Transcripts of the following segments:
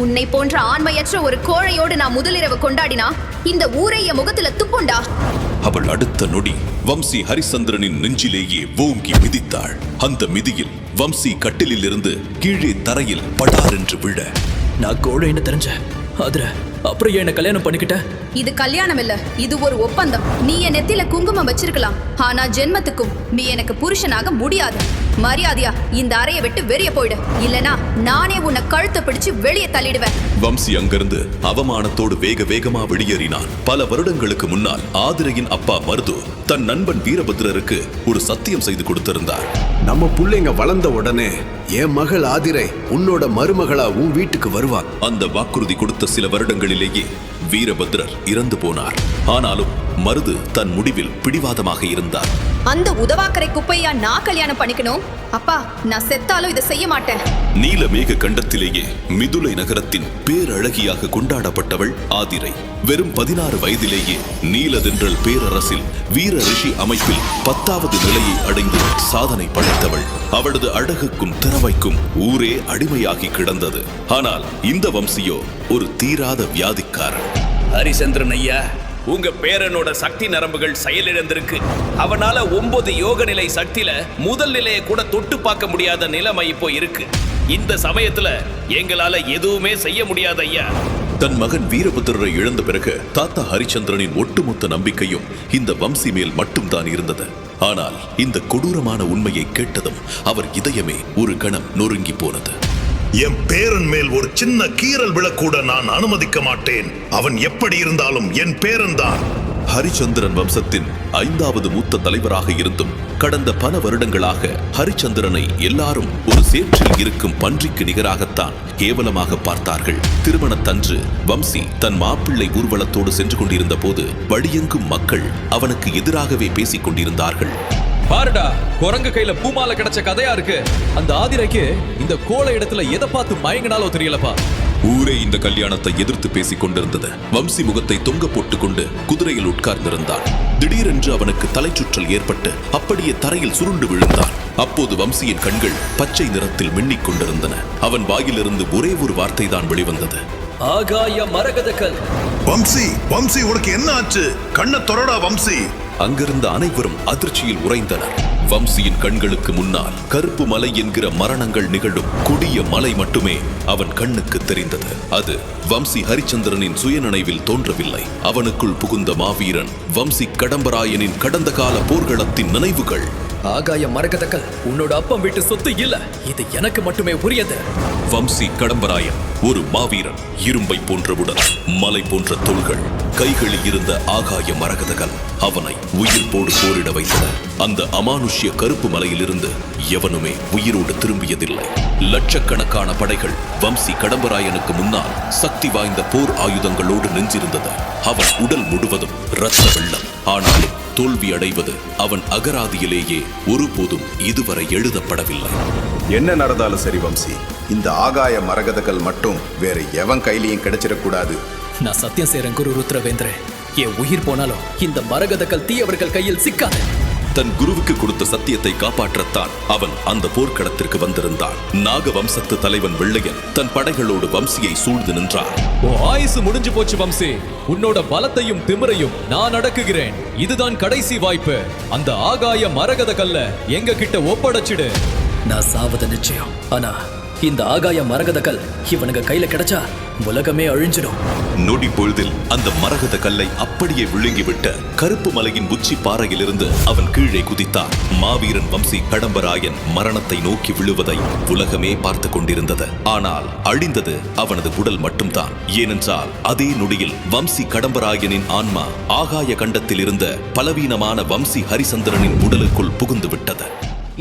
உன்னை போன்ற ஆண்மையற்ற ஒரு கோழையோடு நான் முதலிரவு கொண்டாடினா இந்த ஊரை என் முகத்துல துப்புண்டா. அவள் அடுத்த நொடி வம்சி ஹரிச்சந்திரனின் நெஞ்சிலேயே ஓங்கி மிதித்தாள். அந்த மிதியில் வம்சி கட்டிலில் இருந்து கீழே தரையில் படார் என்று விழ, நான் கோழைன்னு தெரிஞ்ச அதுல அப்புறம் என்ன கல்யாணம் பண்ணிக்கிட்ட? இது கல்யாணம் இல்ல, இது ஒரு ஒப்பந்தம். நீ என் நெத்தில குங்குமம் வச்சிருக்கலாம், ஆனா ஜென்மத்துக்கும் நீ எனக்கு புருஷனாக முடியாது. மரியாதையா இந்த அறையை விட்டு வெளியே போயிடு, இல்லனா நானே உன்னை கழுத்தை பிடிச்சு வெளியே தள்ளிடுவேன். வம்சி அங்கிருந்து அவமானத்தோடு வேகமா வெளியேறினான். பல வருடங்களுக்கு முன்னால் ஆதிரையின் அப்பா மருது தன் நண்பன் வீரபத்ரருக்கு ஒரு சத்தியம் செய்து கொடுத்திருந்தார். நம்ம புள்ளைங்க வளர்ந்த உடனே என் மகள் ஆதிரை உன்னோட மருமகளா உன் வீட்டுக்கு வருவா. அந்த வாக்குறுதி கொடுத்த சில வருடங்களிலேயே வீரபத்ரர் இறந்து போனார். ஆனாலும் மருது தன் முடிவில் பிடிவாதமாக இருந்தார். அந்த உதவாக்கரை குப்பையா நான் கல்யாணம் பண்ணிக்கணும்? அப்பா, நான் செத்தாலும் இதை செய்ய மாட்டேன். நீலமேக கண்டத்திலேயே மிதுலை நகரத்தின் பேரழகியாக கொண்டாடப்பட்டவள் ஆதிரை. வெறும் 16 வயதிலேயே நீலதென்றல் பேரரசில் வீர ரிஷி அமைப்பில் 10வது நிலையை அடைந்து சாதனை படைத்தவள். அவளது அழகுக்கும் திறமைக்கும் ஊரே அடிமையாகி கிடந்தது. ஆனால் இந்த வம்சியோ ஒரு தீராத வியாதிக்காரன். ஹரிச்சந்திரன் ஐயா, உங்க பேரனோட சக்தி நரம்புகள் செயலிழந்திருக்கு. அவனால 9 யோக நிலை சக்தியில முதல் நிலையை கூட தொட்டு பார்க்க முடியாத நிலைமை இப்போ இருக்கு. இந்த சமயத்துல எங்களால எதுவுமே செய்ய முடியாது ஐயா. தன் மகன் வீரபத்ரரை இழந்த பிறகு தாத்தா ஹரிச்சந்திரனின் ஒட்டுமொத்த நம்பிக்கையும் இந்த வம்சி மேல் மட்டும்தான் இருந்தது. ஆனால் இந்த கொடூரமான உண்மையை கேட்டதும் அவர் இதயமே ஒரு கணம் நொறுங்கி போனது. என் பேரன் மேல் ஒரு சின்ன கீறல் விழக்கூட நான் அனுமதிக்க மாட்டேன். அவன் எப்படி இருந்தாலும் என் பேரன் தான். ஹரிச்சந்திரன் வம்சத்தின் 5வது மூத்த தலைவராக இருந்தும் கடந்த பல வருடங்களாக ஹரிச்சந்திரனை எல்லாரும் ஒரு சேற்றில் இருக்கும் பன்றிக்கு நிகராகத்தான் கேவலமாக பார்த்தார்கள். திருமணத்தன்று வம்சி தன் மாப்பிள்ளை ஊர்வலத்தோடு சென்று கொண்டிருந்த போது வழியெங்கும் மக்கள் அவனுக்கு எதிராகவே பேசிக் கொண்டிருந்தார்கள். பாருடா, குரங்கு கையில பூமாலை கிடைச்ச கதையா இருக்கு. அந்த ஆதிரைக்கு இந்த கோளை இடத்துல எதை பார்த்து மயங்கினாலோ தெரியலப்பா. ஊரே இந்த கல்யாணத்தை எதிர்த்து பேசிக் கொண்டிருந்தது. வம்சி முகத்தை தொங்க போட்டுக் கொண்டு குதிரையில் உட்கார்ந்திருந்தான். திடீரென்று அவனுக்கு தலைச்சுற்றல் ஏற்பட்டு அப்படியே தரையில் சுருண்டு விழுந்தான். அப்போது வம்சியின் கண்கள் பச்சை நிறத்தில் மின்னிக் கொண்டிருந்தன. அவன் வாயிலிருந்து ஒரே ஒரு வார்த்தை தான் வெளிவந்தது. ஆகாய மரகதக்கல். வம்சி, வம்சி, உனக்கு என்ன ஆச்சு? கண்ண தொரடா வம்சி. அங்கிருந்த அனைவரும் அதிர்ச்சியில் உறைந்தனர். வம்சியின் கண்களுக்கு முன்னால் கருப்பு மலை என்கிற மரணங்கள் நிகழும் கொடிய மலை மட்டுமே அவன் கண்ணுக்கு தெரிந்தது. அது வம்சி ஹரிச்சந்திரனின் சுயநினைவில் தோன்றவில்லை. அவனுக்குள் புகுந்த மாவீரன் வம்சி கடம்பராயனின் கடந்த கால போர்களத்தின் நினைவுகள். ஆகாய மரகதக்கல் உன்னோட அப்பம் வீட்டு சொத்து இல்ல, இது எனக்கு மட்டுமே உரியது. வம்சி கடம்பராயன் ஒரு மாவீரன். இரும்பை போன்ற உடல், மலை போன்ற தோள்கள், கைகளில் இருந்த ஆகாய மரகதக்கல் அவனை உயிர் போடு போரிட வைத்தன. அந்த அமானுஷ்ய கருப்பு மலையிலிருந்து எவனுமே உயிரோடு திரும்பியதில்லை. லட்சக்கணக்கான படைகள் வம்சி கடம்பராயனுக்கு முன்னால் சக்தி வாய்ந்த போர் ஆயுதங்களோடு நெஞ்சிருந்தது. அவன் உடல் முழுவதும் இரத்த வெள்ளம். ஆனாலும் தோல்வி அடைவது அவன் அகராதியிலேயே ஒருபோதும் இதுவரை எழுதப்படவில்லை. என்ன நடந்தாலும் சரி வம்சி, இந்த ஆகாய மரகதக்கல் மட்டும் வேற எவன் கையிலையும் கிடைச்சிடக்கூடாது. நான் சத்தியம் செய்றேன் குரு ருத்ரவேந்திரன், என் உயிர் போனாலும் இந்த மரகதக்கல் தீயவர்கள் கையில் சிக்காது. தன் குருவுக்கு கொடுத்த சத்தியத்தை காப்பாற்றத்தான் அவன் அந்த போர்க்களத்திற்கு வந்திருந்தான். நாக வம்சத்து தலைவன் வெள்ளையன் தன் படைகளோடு வம்சியை சூழ்ந்து நின்றான். ஆயுசு முடிஞ்சு போச்சு வம்சி, உன்னோட பலத்தையும் திமிரையும் நான் அடக்குகிறேன். இதுதான் கடைசி வாய்ப்பு. அந்த ஆகாய மரகத கல்ல எங்க கிட்ட ஒப்படைச்சிடு. நான் சாவது நிச்சயம், ஆனா இந்த ஆகாய மரகதக்கல் இவனுங்க கையில கிடைச்சா உலகமே அழிஞ்சிடும். நொடி பொழுதில் அந்த மரகத கல்லை அப்படியே விழுங்கிவிட்ட கருப்பு மலையின் உச்சி பாறையிலிருந்து அவன் கீழே குதித்தான். மாவீரன் வம்சி கடம்பராயன் மரணத்தை நோக்கி விழுவதை உலகமே பார்த்து கொண்டிருந்தது. ஆனால் அழிந்தது அவனது உடல் மட்டும்தான். ஏனென்றால் அதே நொடியில் வம்சி கடம்பராயனின் ஆன்மா ஆகாய கண்டத்தில் இருந்த பலவீனமான வம்சி ஹரிச்சந்திரனின் உடலுக்குள் புகுந்து விட்டது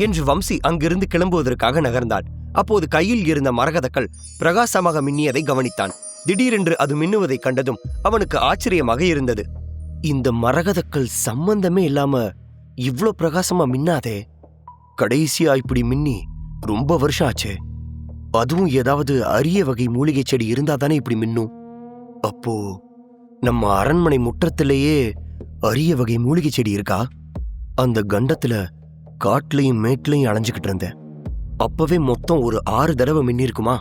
என்று வம்சி அங்கிருந்து கிளம்புவதற்காக நகர்ந்தான். அப்போது கையில் இருந்த மரகதக்கல் பிரகாசமாக மின்னியதை கவனித்தான். திடீரென்று அது மின்னுவதை கண்டதும் அவனுக்கு ஆச்சரியமாக இருந்தது. இந்த மரகதக்கல் சம்பந்தமே இல்லாம இவ்ளோ பிரகாசமா மின்னாதே. கடைசியா இப்படி மின்னி ரொம்ப வருஷம் ஆச்சு. அதுவும் ஏதாவது அரிய வகை மூலிகை செடி இருந்தா தானே இப்படி மின்னும். அப்போ நம்ம அரண்மனை முற்றத்திலேயே அரிய வகை மூலிகை செடி இருக்கா? அந்த கண்டத்துல காட்டுலையும் மேட்லையும் அலைஞ்சுக்கிட்டு இருந்தேன். அப்பவே மொத்தம் ஒரு 6 தடவை மின்னிருக்குமா?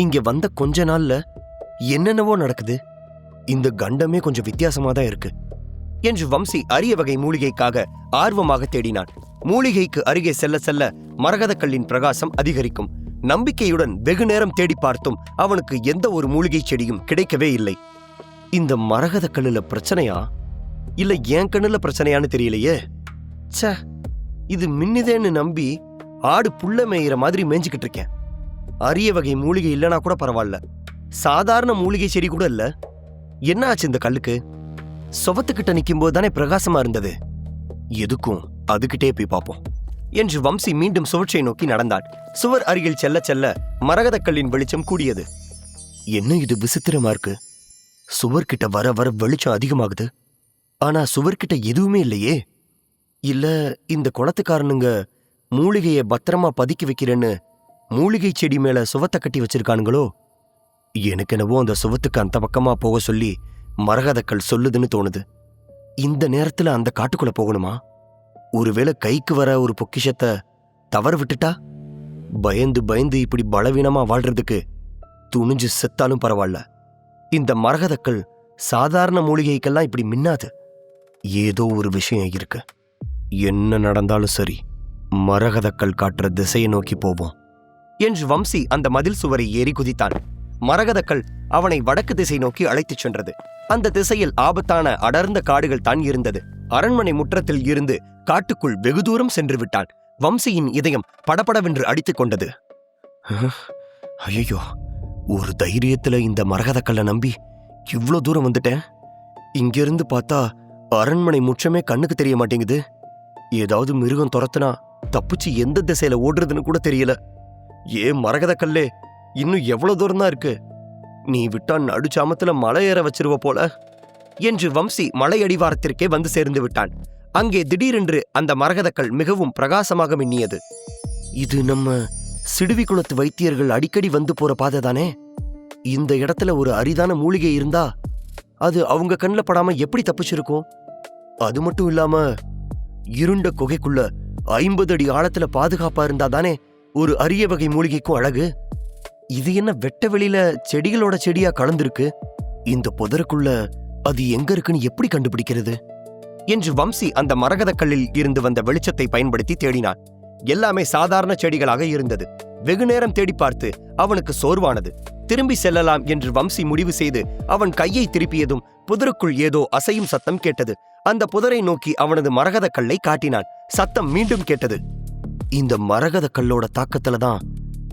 இங்க வந்த கொஞ்ச நாள்ல என்னென்னவோ நடக்குது. இந்த கண்டமே கொஞ்சம் வித்தியாசமா தான் இருக்கு என்று வம்சி அரிய வகை மூலிகைக்காக ஆர்வமாக தேடினான். மூலிகைக்கு அருகே செல்ல செல்ல மரகத கல்லின் பிரகாசம் அதிகரிக்கும். நம்பிக்கையுடன் வெகு நேரம் தேடி பார்த்தும் அவனுக்கு எந்த ஒரு மூலிகை செடியும் கிடைக்கவே இல்லை. இந்த மரகத கல்லுல பிரச்சனையா இல்ல என் கண்ணுல பிரச்சனையான்னு தெரியலையே. ச்சே, இது மின்னுதேன்னு நம்பி ஆடு புல்ல மேயிற மாதிரி மேய்ஞ்சுக்கிட்டு இருக்கேன். அரிய வகை மூலிகை இல்லைனா கூட பரவாயில்ல, சாதாரண மூலிகை செடி கூட இல்ல. என்ன ஆச்சு இந்த கல்லுக்கு? சுவத்துக்கிட்ட நிற்கும் போது தானே பிரகாசமா இருந்தது. எதுக்கும் அதுகிட்டே போய் பார்ப்போம் என்று வம்சி மீண்டும் சுவற்றை நோக்கி நடந்தான். சுவர் அருகில் செல்ல செல்ல மரகத கல்லின் வெளிச்சம் கூடியது. என்ன இது விசித்திரமா இருக்கு? சுவர்கிட்ட வர வர வெளிச்சம் அதிகமாகுது. ஆனா சுவர்கிட்ட எதுவுமே இல்லையே. இல்ல இந்த குளத்துக்காரனுங்க மூலிகைய பத்திரமா பதுக்கி வைக்கிறேன்னு மூலிகை செடி மேல சுவத்தை கட்டி வச்சிருக்கானுங்களோ? எனக்கு என்னவோ அந்த சுவத்துக்கு அந்த பக்கமா போக சொல்லி மரகதக்கல் சொல்லுதுன்னு தோணுது. இந்த நேரத்துல அந்த காட்டுக்குள்ள போகணுமா? ஒருவேளை கைக்கு வர ஒரு பொக்கிஷத்தை தவற விட்டுட்டா? பயந்து பயந்து இப்படி பலவீனமா வாழ்றதுக்கு துணிஞ்சு செத்தாலும் பரவாயில்ல. இந்த மரகதக்கல் சாதாரண மூலிகைக்கெல்லாம் இப்படி மின்னாது. ஏதோ ஒரு விஷயம் இருக்கு. என்ன நடந்தாலும் சரி, மரகதக்கல் காட்டுற திசையை நோக்கி போவோம் என்று வம்சி அந்த மதில் சுவரை ஏறி குதித்தான். மரகதக்கல் அவனை வடக்கு திசை நோக்கி அழைத்துச் சென்றது. அந்த திசையில் ஆபத்தான அடர்ந்த காடுகள் தான் இருந்தது. அரண்மனை முற்றத்தில் இருந்து காட்டுக்குள் வெகு தூரம் சென்று விட்டான். வம்சியின் இதயம் படபடவென்று அடித்துக் கொண்டது. ஐயோ, ஒரு தைரியத்துல இந்த மரகதக்கல்லை நம்பி இவ்ளோ தூரம் வந்துட்டேன். இங்கிருந்து பார்த்தா அரண்மனை முற்றமே கண்ணுக்கு தெரிய மாட்டேங்குது. ஏதாவது மிருகம் துரத்துனா தப்பிச்சு எந்த திசையில ஓடுறதுன்னு கூட தெரியல. ஏன் மரகதக்கல்லே, இன்னும் எவ்வளவு தூரம் தான் இருக்கு? நீ விட்டா நடுச்சாமத்துல மலை ஏற வச்சிருவ போல என்று வம்சி மலை அடிவாரத்திற்கே வந்து சேர்ந்து விட்டான். அங்கே திடீரென்று அந்த மரகதக்கல் மிகவும் பிரகாசமாக மின்னியது. இது நம்ம சிடுவி குளத்து வைத்தியர்கள் அடிக்கடி வந்து போற பாதை தானே? இந்த இடத்துல ஒரு அரிதான மூலிகை இருந்தா அது அவங்க கண்ணில் படாம எப்படி தப்பிச்சிருக்கும்? அது மட்டும் இல்லாம இருண்ட குகைக்குள்ள 50 அடி ஆழத்துல பாதுகாப்பா இருந்தா தானே ஒரு அரிய வகை மூலிகைக்கும் அழகு. இது என்ன வெட்ட வெளியில செடிகளோட செடியா கலந்திருக்கு? இந்த புதருக்குள்ள அது எங்க இருக்குன்னு எப்படி கண்டுபிடிக்கிறது என்று வம்சி அந்த மரகதக்கல்லில் இருந்து வந்த வெளிச்சத்தை பயன்படுத்தி தேடினான். எல்லாமே சாதாரண செடிகளாக இருந்தது. வெகு நேரம் தேடி பார்த்து அவனுக்கு சோர்வானது. திரும்பி செல்லலாம் என்று வம்சி முடிவு செய்து அவன் கையை திருப்பியதும் புதருக்குள் ஏதோ அசையும் சத்தம் கேட்டது. அந்த புதரை நோக்கி அவனது மரகதக்கல்லை காட்டினான். சத்தம் மீண்டும் கேட்டது. இந்த மரகதக்கல்லோட தாக்கத்துலதான்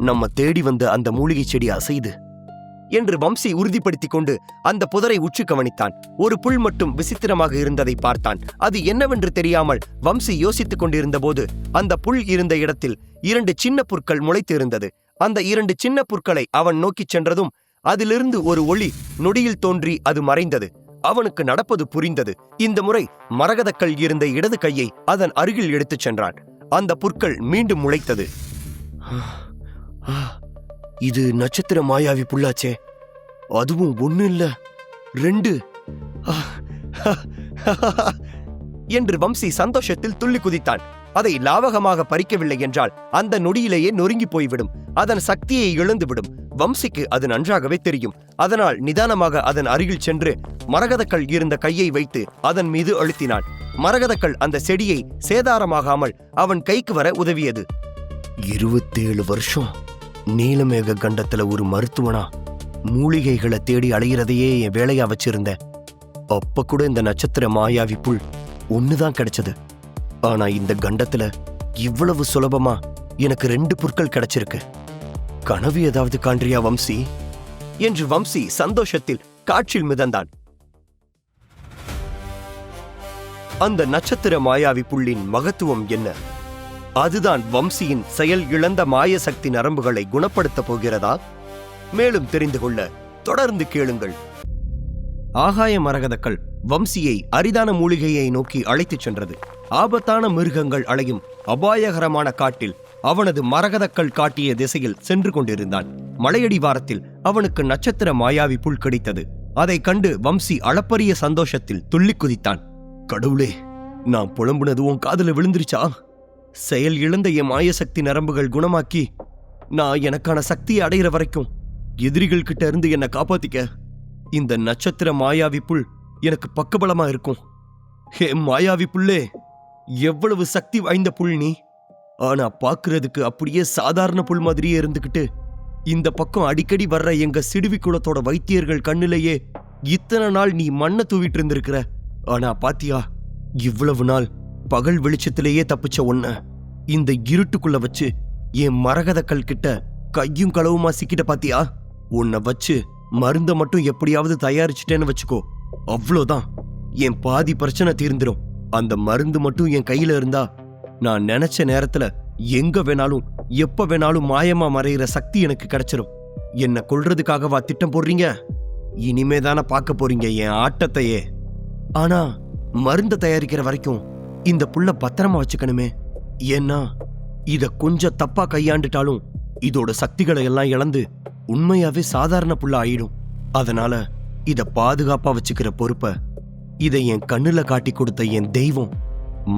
நம்ம தேடி வந்த அந்த மூலிகை செடி அசைது என்று வம்சி உறுதிப்படுத்திக் கொண்டு அந்த புதரை உற்று கவனித்தான். ஒரு புல் மட்டும் விசித்திரமாக இருந்ததை பார்த்தான். அது என்னவென்று தெரியாமல் வம்சி யோசித்துக் கொண்டிருந்த போது அந்த புல் இருந்த இடத்தில் 2 சின்ன புற்கள் முளைத்து இருந்தது. அந்த 2 சின்ன புற்களை அவன் நோக்கிச் சென்றதும் அதிலிருந்து ஒரு ஒளி நொடியில் தோன்றி அது மறைந்தது. அவனுக்கு நடப்பது புரிந்தது. இந்த முறை மரகதக்கல் இருந்த இடது கையை அதன் அருகில் எடுத்துச் சென்றான். அந்த புற்கள் மீண்டும் முளைத்தது. இது நட்சத்திர மாயாவி புல்லாச்சே. அதுவும் 1 இல்ல 2 என்று வம்சி சந்தோஷத்தில் துள்ளி குதித்தான். அதை லாவகமாக பறிக்கவில்லை என்றால் அந்த நொடியிலேயே நொறுங்கி போய்விடும். அதன் சக்தியை இழந்துவிடும். வம்சிக்கு அது நன்றாகவே தெரியும். அதனால் நிதானமாக அதன் அருகில் சென்று மரகதக்கல் இருந்த கையை வைத்து அதன் மீது அழுத்தினான். மரகதக்கல் அந்த செடியை சேதாரமாகாமல் அவன் கைக்கு வர உதவியது. 27 வருஷம் நீலமேக கண்டத்துல ஒரு மருத்துவனா மூலிகைகளை தேடி அலைகிறதையே என் வேலையா வச்சிருந்தேன். அப்ப கூட இந்த நட்சத்திர மாயாவி புல் ஒண்ணுதான் கிடைச்சது. ஆனா இந்த கண்டத்துல இவ்வளவு சுலபமா எனக்கு 2 புற்கள் கிடைச்சிருக்கு. கனவு ஏதாவது காண்றியா வம்சி என்று வம்சி சந்தோஷத்தில் காற்றில் மிதந்தான். அந்த நட்சத்திர மாயாவி புல்லின் மகத்துவம் என்ன? அதுதான் வம்சியின் செயல் இழந்த மாய சக்தி நரம்புகளை குணப்படுத்த போகிறதா? மேலும் தெரிந்து கொள்ள தொடர்ந்து கேளுங்கள். ஆகாய மரகதக்கல் வம்சியை அரிதான மூலிகையை நோக்கி அழைத்துச் சென்றது. ஆபத்தான மிருகங்கள் அலையும் அபாயகரமான காட்டில் அவனது மரகதக்கல் காட்டிய திசையில் சென்று கொண்டிருந்தான். மலையடிவாரத்தில் அவனுக்கு நட்சத்திர மாயாவி புல் கிடைத்தது. அதை கண்டு வம்சி அளப்பரிய சந்தோஷத்தில் துள்ளி குதித்தான். கடவுளே, நான் புலம்புனது உன் காதுல விழுந்துருச்சா? செயல் இழந்த என் மாயசக்தி நரம்புகள் குணமாக்கி நான் எனக்கான சக்தியை அடைகிற வரைக்கும் எதிரிகள் கிட்ட இருந்து என்னை காப்பாத்திக்க. இந்த நட்சத்திர மாயாவி புல் எனக்கு பக்கபலமா இருக்கும். ஹே மாயாவி புல்லே, எவ்வளவு சக்தி வாய்ந்த புல் நீ! ஆனா பாக்குறதுக்கு அப்படியே சாதாரண புல் மாதிரியே இருந்துகிட்டு இந்த பக்கம் அடிக்கடி வர்ற எங்க சிடுவி குலத்தோட வைத்தியர்கள் கண்ணிலேயே இத்தனை நாள் நீ மண்ணை தூவிட்டு இருந்திருக்கிற. ஆனா பாத்தியா, இவ்வளவு நாள் பகல் வெளிச்சத்திலேயே தப்பிச்ச உன்ன இந்த இருட்டுக்குள்ள வச்சு என் மரகத கல் கிட்ட கையும் களவுமா சிக்கிட்ட பாத்தியா? உன்னை வச்சு மருந்த மட்டும் எப்படியாவது தயாரிச்சுட்டேன்னு வச்சுக்கோ, அவ்வளோதான், என் பாதி பிரச்சனை தீர்ந்துடும். அந்த மருந்து மட்டும் என் கையில இருந்தா நான் நினைச்ச நேரத்துல எங்க வேணாலும் எப்ப வேணாலும் மாயமா மறைகிற சக்தி எனக்கு கிடைச்சிரும். என்ன கொல்றதுக்காகவா திட்டம் போடுறீங்க? இனிமே தானே பார்க்க போறீங்க என் ஆட்டத்தையே. ஆனா மருந்த தயாரிக்கிற வரைக்கும் இந்த புல்ல பத்திரமா வச்சுக்கணுமே. ஏன்னா இத கொஞ்சம் தப்பா கையாண்டுட்டாலும் இதோட சக்திகளை எல்லாம் இழந்து உண்மையாவே சாதாரண புல்ல ஆயிடும். அதனால இத பாதுகாப்பா வச்சுக்கிற பொறுப்பை இதை என் கண்ணுல காட்டி கொடுத்த என் தெய்வம்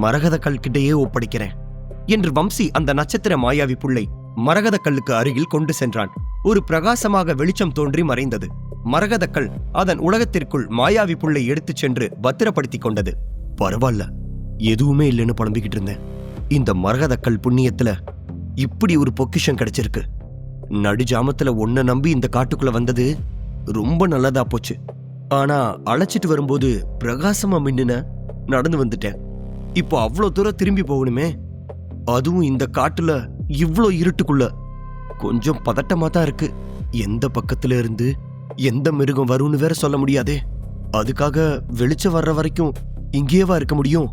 மரகத கல்கிட்டயே ஒப்படைக்கிறேன் என்று வம்சி அந்த நட்சத்திர மாயாவி புல்லை மரகத கல்லுக்கு அருகில் கொண்டு சென்றான். ஒரு பிரகாசமாக வெளிச்சம் தோன்றி மறைந்தது. மரகத கல் அதன் உலகத்திற்குள் மாயாவி புல்லை எடுத்துச் சென்று பத்திரப்படுத்தி கொண்டது. பரவாயில்ல, எதுவுமே இல்லைன்னு புலம்பிக்கிட்டு இருந்தேன். இந்த மரகத கல் புண்ணியத்துல இப்படி ஒரு பொக்கிஷம் கிடைச்சிருக்கு. நடுஜாமத்துல ஒன்ன நம்பி இந்த காட்டுக்குள்ள வந்தது ரொம்ப நல்லதா போச்சு. ஆனா அழைச்சிட்டு வரும்போது பிரகாசமா மின்னுன நடந்து வந்துட்டேன். இப்போ அவ்வளோ தூரம் திரும்பி போகணுமே, அதுவும் இந்த காட்டுல இவ்வளோ இருட்டுக்குள்ள. கொஞ்சம் பதட்டமா தான் இருக்கு. எந்த பக்கத்துல இருந்து எந்த மிருகம் வரும்னு வேற சொல்ல முடியாதே. அதுக்காக வெளிச்சம் வர்ற வரைக்கும் இங்கேயேவா இருக்க முடியும்?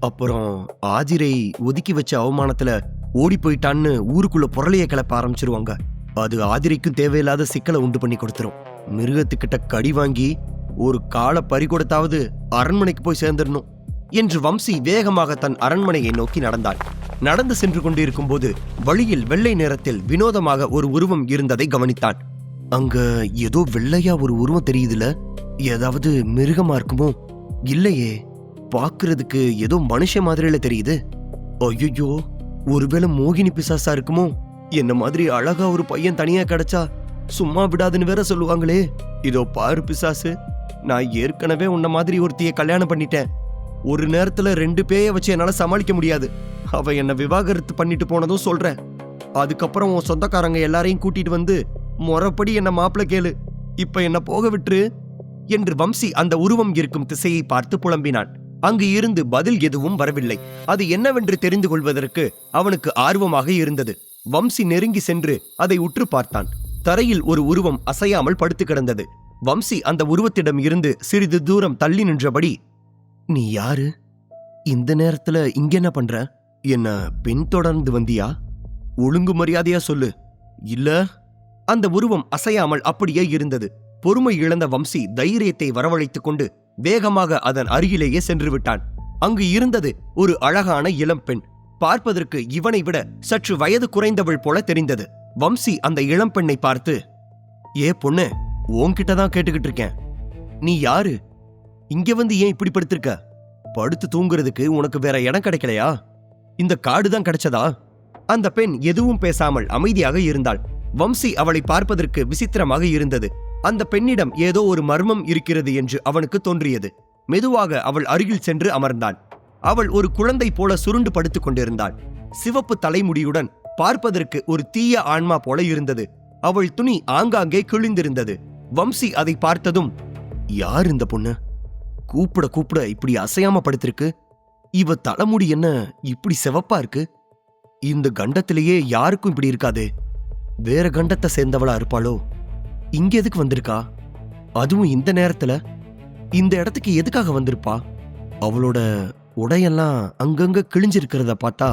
அப்புறம் ஆதிரை ஒதுக்கி வச்ச அவமானத்துல ஓடி போயிட்டான்னு ஊருக்குள்ள புரளைய கிளப்ப ஆரம்பிச்சிருவாங்க. அது ஆதிரைக்கும் தேவையில்லாத சிக்கலை உண்டு பண்ணி கொடுத்துரும். மிருகத்துக்கிட்ட கடி வாங்கி ஒரு காலை பறி கொடுத்தாவது அரண்மனைக்கு போய் சேர்ந்துடணும் என்று வம்சி வேகமாக தன் அரண்மனையை நோக்கி நடந்தாள். நடந்து சென்று கொண்டிருக்கும் போது வழியில் வெள்ளை நிறத்தில் வினோதமாக ஒரு உருவம் இருந்ததை கவனித்தான். அங்க ஏதோ வெள்ளையா ஒரு உருவம் தெரியுதுல, ஏதாவது மிருகமா இருக்குமோ? இல்லையே, பாக்குறதுக்கு ஏதோ மனுஷ மாதிரில தெரியுது. ஐயோ, ஒருவேளை மோகினி பிசாசா இருக்குமோ? என்ன மாதிரி அழகா ஒரு பையன் தனியா கிடைச்சா சும்மா விடாதுன்னு வேற சொல்லுவாங்களே. இதோ பாரு பிசாசு, நான் ஏற்கனவே உன்ன மாதிரி ஒருத்திய கல்யாணம் பண்ணிட்டேன். ஒரு நேரத்துல 2 பேய வச்சு என்னால சமாளிக்க முடியாது. அவ என்ன விவாகரத்து பண்ணிட்டு போனதும் சொல்றேன். அதுக்கப்புறம் உன் சொந்தக்காரங்க எல்லாரையும் கூட்டிட்டு வந்து முறைப்படி என்ன மாப்பிள கேளு, இப்ப என்ன போக விட்டுரு என்று வம்சி அந்த உருவம் இருக்கும் திசையை பார்த்து புலம்பினான். அங்கு இருந்து பதில் எதுவும் வரவில்லை. அது என்னவென்று தெரிந்து கொள்வதற்கு அவனுக்கு ஆர்வமாக இருந்தது. வம்சி நெருங்கி சென்று அதை உற்று பார்த்தான். தரையில் ஒரு உருவம் அசையாமல் படுத்து கிடந்தது. வம்சி அந்த உருவத்திடம் இருந்து சிறிது தூரம் தள்ளி நின்றபடி, நீ யாரு? இந்த நேரத்துல இங்க என்ன பண்ற? என்ன பின்தொடர்ந்து வந்தியா? ஒழுங்கு மரியாதையா சொல்லு. இல்ல. அந்த உருவம் அசையாமல் அப்படியே இருந்தது. பொறுமை இழந்த வம்சி தைரியத்தை வரவழைத்துக் கொண்டு வேகமாக அதன் அருகிலேயே சென்று விட்டான். அங்கு இருந்தது ஒரு அழகான இளம் பெண். பார்ப்பதற்கு இவனை விட சற்று வயது குறைந்தவள் போல தெரிந்தது. வம்சி அந்த இளம் பெண்ணை பார்த்து, ஏ பொண்ணு, உன்கிட்டதான் கேட்டுக்கிட்டு இருக்கேன். நீ யாரு? இங்க வந்து ஏன் இப்படி படுத்திருக்க? படுத்து தூங்குறதுக்கு உனக்கு வேற இடம் கிடைக்கலையா? இந்த காடுதான் கிடைச்சதா? அந்த பெண் எதுவும் பேசாமல் அமைதியாக இருந்தாள். வம்சி அவளை பார்ப்பதற்கு விசித்திரமாக இருந்தது. அந்த பெண்ணிடம் ஏதோ ஒரு மர்மம் இருக்கிறது என்று அவனுக்கு தோன்றியது. மெதுவாக அவள் அருகில் சென்று அமர்ந்தான். அவள் ஒரு குழந்தை போல சுருண்டு படுத்துக் கொண்டிருந்தாள். சிவப்பு தலைமுடியுடன் பார்ப்பதற்கு ஒரு தீய ஆன்மா போல இருந்தது. அவள் துணி ஆங்காங்கே கிழிந்திருந்தது. வம்சி அதை பார்த்ததும், யார் இந்த பொண்ணு? கூப்பிட கூப்பிட இப்படி அசையாம படுத்திருக்கு. இவ தலைமுடி என்ன இப்படி சிவப்பா இருக்கு? இந்த கண்டத்திலேயே யாருக்கும் இப்படி இருக்காதே. வேற கண்டத்தை சேர்ந்தவளா இருப்பாளோ? இங்க எதுக்கு வந்திருக்கா? அதுவும் இந்த நேரத்துல? இந்த இடத்துக்கு எதுக்காக வந்திருப்பா? அவளோட உடையெல்லாம் அங்கங்க கிழிஞ்சிருக்கிறத பார்த்தா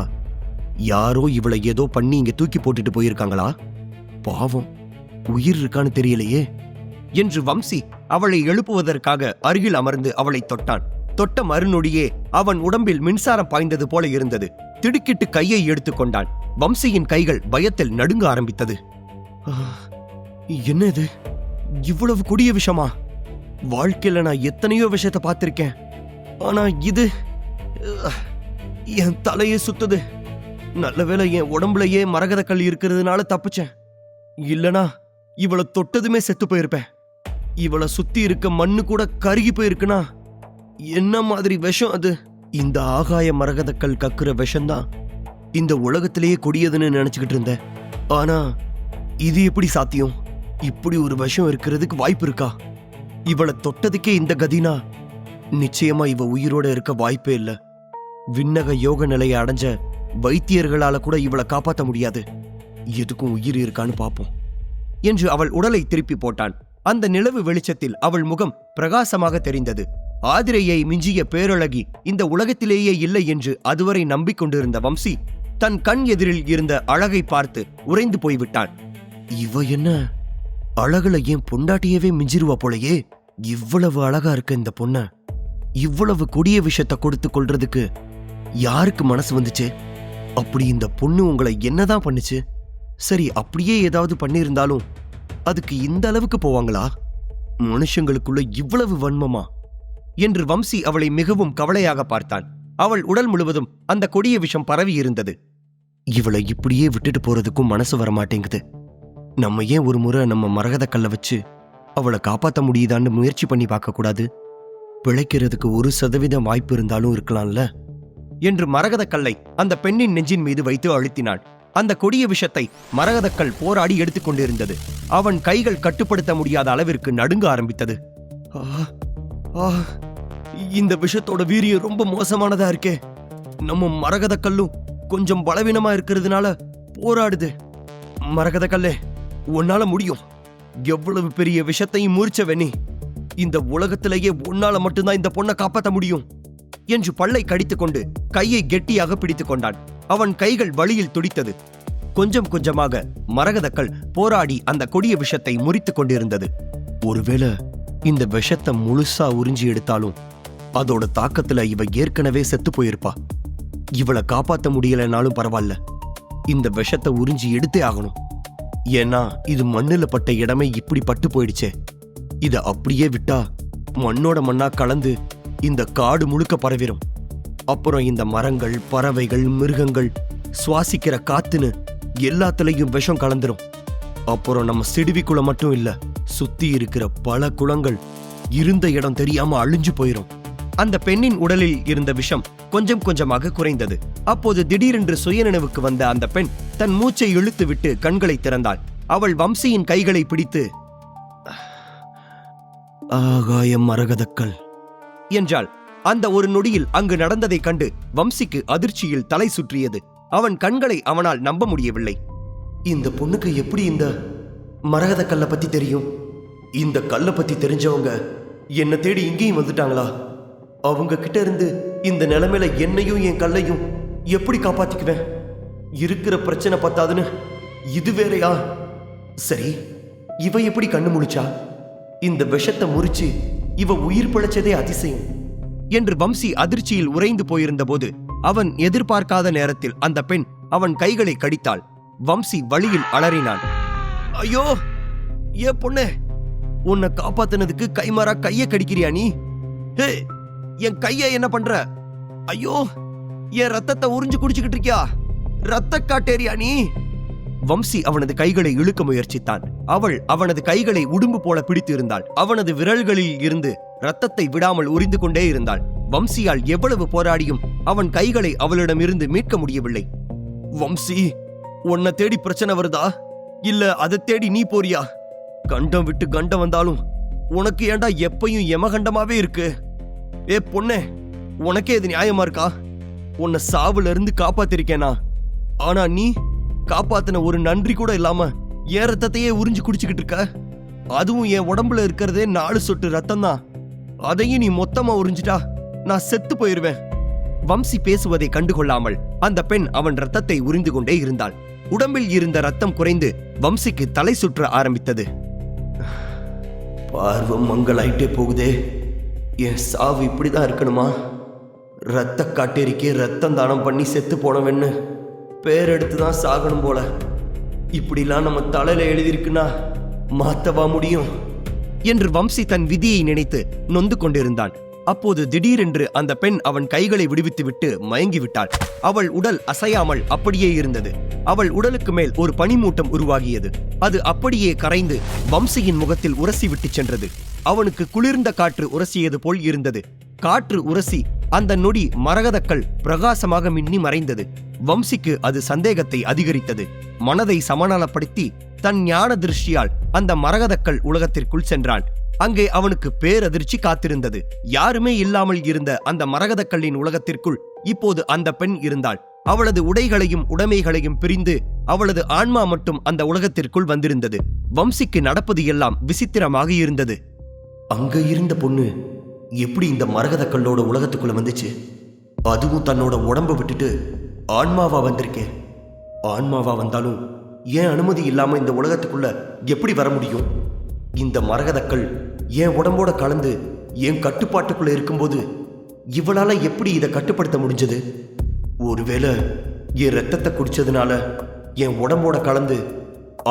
யாரோ இவளை ஏதோ பண்ணி இங்க தூக்கி போட்டுட்டு போயிருக்காங்களா? பாவம், உயிர் இருக்கான்னு தெரியலையே என்று வம்சி அவளை எழுப்புவதற்காக அருகில் அமர்ந்து அவளை தொட்டான். தொட்ட மறுநொடியே அவன் உடம்பில் மின்சாரம் பாய்ந்தது போல இருந்தது. திடுக்கிட்டு கையை எடுத்துக்கொண்டான். வம்சியின் கைகள் பயத்தில் நடுங்க ஆரம்பித்தது. என்ன இது? இவ்வளவு கொடிய விஷமா? வாழ்க்கையில நான் எத்தனையோ விஷயத்தை பார்த்திருக்கேன். ஆனா இது என் தலையை சுத்துது. நல்ல வேளை என் உடம்புலயே மரகத கல் இருக்கிறதுனால தப்பிச்சேன். இல்லனா இவளை தொட்டதுமே செத்து போயிருப்பேன். இவளை சுத்தி இருக்க மண்ணு கூட கருகி போயிருக்குனா என்ன மாதிரி விஷம் அது? இந்த ஆகாய மரகதக்கல் கக்குற விஷம்தான் இந்த உலகத்திலேயே கொடியதுன்னு நினைச்சுக்கிட்டு இருந்தேன். ஆனா இது எப்படி சாத்தியம்? இப்படி ஒரு விஷம் இருக்கிறதுக்கு வாய்ப்பு இருக்கா? இவளை தொட்டதுக்கே இந்த கதினா நிச்சயமா இவ உயிரோட இருக்க வாய்ப்பே இல்ல. விண்ணக யோக நிலையை அடைஞ்ச வைத்தியர்களால கூட இவளை காப்பாற்ற முடியாது. எதுக்கும் உயிர் இருக்கான்னு பாப்போம் என்று அவள் உடலை திருப்பி போட்டான். அந்த நிலவு வெளிச்சத்தில் அவள் முகம் பிரகாசமாக தெரிந்தது. ஆதிரையை மிஞ்சிய பேரழகி இந்த உலகத்திலேயே இல்லை என்று அதுவரை நம்பிக்கொண்டிருந்த வம்சி தன் கண் எதிரில் இருந்த அழகை பார்த்து உறைந்து போய்விட்டான். இவ என்ன அழகுல ஏன் பொண்டாட்டியவே மிஞ்சிருவா போலயே? இவ்வளவு அழகா இருக்க இந்த பொண்ண இவ்வளவு கொடிய விஷயத்தை கொடுத்து கொள்றதுக்கு யாருக்கு மனசு வந்துச்சு? அப்படி இந்த பொண்ணு உங்களை என்னதான் பண்ணுச்சு? சரி, அப்படியே ஏதாவது பண்ணியிருந்தாலும் அதுக்கு இந்த அளவுக்கு போவாங்களா? மனுஷங்களுக்குள்ள இவ்வளவு வன்மமா என்று வம்சி அவளை மிகவும் கவலையாக பார்த்தான். அவள் உடல் முழுவதும் அந்த கொடிய விஷம் பரவி இருந்தது. இவளை இப்படியே விட்டுட்டு போறதுக்கும் மனசு வரமாட்டேங்குது. நம்ம ஏன் ஒரு முறை நம்ம மரகத கல்லை வச்சு அவளை காப்பாற்ற முடியுதான்னு முயற்சி பண்ணி பார்க்க கூடாது? பிழைக்கிறதுக்கு 1% வாய்ப்பு இருந்தாலும் இருக்கலாம்ல என்று மரகத கல்லை அந்த பெண்ணின் நெஞ்சின் மீது வைத்து அழுத்தினான். அந்த கொடிய விஷத்தை மரகதக்கல் போராடி எடுத்துக்கொண்டிருந்தது. அவன் கைகள் கட்டுப்படுத்த முடியாத அளவிற்கு நடுங்க ஆரம்பித்தது. இந்த விஷத்தோட வீரியம் ரொம்ப மோசமானதா இருக்கே. நம்ம மரகதக்கல்லும் கொஞ்சம் பலவீனமா இருக்கிறதுனால போராடுது. மரகதக்கல்லே, உன்னால முடியும். எவ்வளவு பெரிய விஷத்தையும் மூர்ச்சவனே, இந்த உலகத்திலேயே உன்னால மட்டும்தான் இந்த பொண்ணை காப்பாற்ற முடியும் என்று பல்லை கடித்துக்கொண்டு கையை கெட்டியாக பிடித்துக் கொண்டான். அவன் கைகள் வலியில் துடித்தது. கொஞ்சம் கொஞ்சமாக மரகதக்கல் போராடி அந்த கொடிய விஷத்தை முறித்துக் கொண்டிருந்தது. ஒருவேளை இந்த விஷத்தை முழுசா உறிஞ்சி எடுத்தாலும் அதோட தாக்கத்துல இவ ஏற்கனவே செத்து போயிருப்பா. இவளை காப்பாற்ற முடியலனாலும் பரவாயில்ல, இந்த விஷத்தை உறிஞ்சி எடுத்தே ஆகணும். ஏன்னா இது மண்ணுல பட்ட இடமே இப்படி பட்டு போயிடுச்சே. இத அப்படியே விட்டா மண்ணோட மண்ணா கலந்து இந்த காடு முழுக்க பரவிடும். அப்புறம் இந்த மரங்கள், பறவைகள், மிருகங்கள் சுவாசிக்கிற காத்துன்னு எல்லாத்துலயும் விஷம் கலந்துரும். அப்புறம் நம்ம சிடுவிக்குள்ள மட்டும் இல்ல, சுத்தி இருக்கிற பல குளங்கள் இருந்த இடம் தெரியாம அழிஞ்சு போயிரும். அந்த பெண்ணின் உடலில் இருந்த விஷம் கொஞ்சம் கொஞ்சமாக குறைந்தது. அப்போது திடீரென்று சுயநினைவுக்கு வந்த அந்த பெண் தன் மூச்சை இழுத்து விட்டு கண்களை திறந்தாள். அவள் வம்சியின் கைகளை பிடித்து ஆகாய மரகதக்கல் என்றாள். அந்த ஒரு நொடியில் அங்கு நடந்ததை கண்டு வம்சிக்கு அதிர்ச்சியில் தலை சுற்றியது. அவன் கண்களை அவனால் நம்ப முடியவில்லை. இந்த பொண்ணுக்கு எப்படி இந்த மரகத கல்லை பத்தி தெரியும்? இந்த கல்லை பத்தி தெரிஞ்சவங்க என்ன தேடி இங்கேயும் வந்துட்டாங்களா? அவங்க கிட்ட இருந்து இந்த நிலைமையில என்னையும் என் கல்லையும் எப்படி காப்பாத்திக்குவேன்? இருக்கிற பிரச்சனை பத்தாதுன்னு இது வேறையா? சரி, இவ எப்படி கண்ணு முழிச்சா? இந்த விஷத்தை முறிச்சு இவ உயிர் பிழைச்சதே அதிசயம் என்று வம்சி அதிர்ச்சியில் உறைந்து போயிருந்த போது அவன் எதிர்பார்க்காத நேரத்தில் அந்த பெண் அவன் கைகளை கடித்தாள். வம்சி வழியில் அலறினான். ஐயோ, ஏ பொண்ணே, உன்னை காப்பாத்தினதுக்கு கைமாறா கைய கடிக்கிறியா நீ? ஹே, என் கைய என்ன பண்ற? ஐயோ, என் ரத்தத்தை உறிஞ்சு குடிச்சுக்கிட்டு இருக்கியா? ரத்த காட்டேரியா நீ? வம்சி அவனது கைகளை இழுக்க முயற்சித்தான். அவள் அவனது கைகளை உடும்பு போல பிடித்து இருந்தாள். அவனது விரல்களில் இருந்து ரத்தத்தை விடாமல் உறிந்து கொண்டே இருந்தாள். வம்சியால் எவ்வளவு போராடியும் அவன் கைகளை அவளிடமிருந்து மீட்க முடியவில்லை. வம்சி, உன்னை தேடி பிரச்சனை வருதா? இல்ல அதை தேடி நீ போறியா? கண்டம் விட்டு கண்டம் வந்தாலும் உனக்கு ஏண்டா எப்பயும் யமகண்டமாவே இருக்கு? ஏ பொண்ணே, உனக்கே இது நியாயமா இருக்கா? உன்னை சாவுல இருந்து காப்பாத்திருக்கேனா? ஆனா நீ காப்பாத்தின ஒரு நன்றி கூட இல்லாம என் ரத்தத்தையே உறிஞ்சு குடிச்சுக்கிட்டு இருக்க. அதுவும் என் உடம்புல இருக்கிறதே 4 சொட்டு ரத்தம் தான். அதையும் நீ மொத்தமா உறிஞ்சிட்டா நான் செத்து போயிருவேன். வம்சி பேசுவதை கண்டுகொள்ளாமல் அந்த பெண் அவன் ரத்தத்தை உறிந்து கொண்டே இருந்தாள். உடம்பில் இருந்த ரத்தம் குறைந்து வம்சிக்கு தலை சுற்ற ஆரம்பித்தது. பார்வம் மங்களாயிட்டே போகுதே. என் சாவு இப்படிதான் இருக்கணுமா? ரத்த காட்டேரிக்கே ரத்தம் தானம் பண்ணி செத்து போனவன்னு பேரெடுத்துதான் சாகணும் போல. இப்படிலாம் நம்ம தலையில எழுதியிருக்குன்னா மாத்தவா முடியும் என்று வம்சி தன் விதியை நினைத்து நொந்து கொண்டிருந்தான். அப்போது திடீரென்று அந்த பெண் அவன் கைகளை விடுவித்துவிட்டு மயங்கி விட்டாள். அவள் உடல் அசையாமல் அப்படியே இருந்தது. அவள் உடலுக்கு மேல் ஒரு பனிமூட்டம் உருவாகியது. அது அப்படியே கரைந்து வம்சியின் முகத்தில் உரசி விட்டு சென்றது. அவனுக்கு குளிர்ந்த காற்று உரசியது போல் இருந்தது. காற்று உரசி அந்த நொடி மரகதக்கல் பிரகாசமாக மின்னி மறைந்தது. வம்சிக்கு அது சந்தேகத்தை அதிகரித்தது. மனதை சமநலப்படுத்தி தன் ஞான திருஷ்டியால் அந்த மரகதக்கல் உலகத்திற்குள் சென்றான். அங்கே அவனுக்கு பேரதிர்ச்சி காத்திருந்தது. யாருமே இல்லாமல் இருந்த அந்த மரகதக்கல்லின் உலகத்திற்குள் இப்போது அந்த பெண் இருந்தாள். அவளது உடைகளையும் உடைமைகளையும் பிரிந்து அவளது ஆன்மா மட்டும் அந்த உலகத்திற்குள் வந்திருந்தது. வம்சிக்கு நடப்பது எல்லாம் விசித்திரமாக இருந்தது. அங்க இருந்த பொண்ணு எப்படி இந்த மரகதக்கல்லோட உலகத்துக்குள்ள வந்துச்சு? அதுவும் தன்னோட உடம்ப விட்டுட்டு ஆன்மாவா வந்திருக்கேன். ஆன்மாவா வந்தாலும் ஏன் அனுமதி இல்லாம இந்த உலகத்துக்குள்ள எப்படி வர முடியும்? இந்த மரகதக்கல் என் உடம்போட கலந்து என் கட்டுப்பாட்டுக்குள்ள இருக்கும்போது இவளால எப்படி இதை கட்டுப்படுத்த முடிஞ்சது? ஒருவேளை என் ரத்தத்தை குடிச்சதுனால என் உடம்போட கலந்து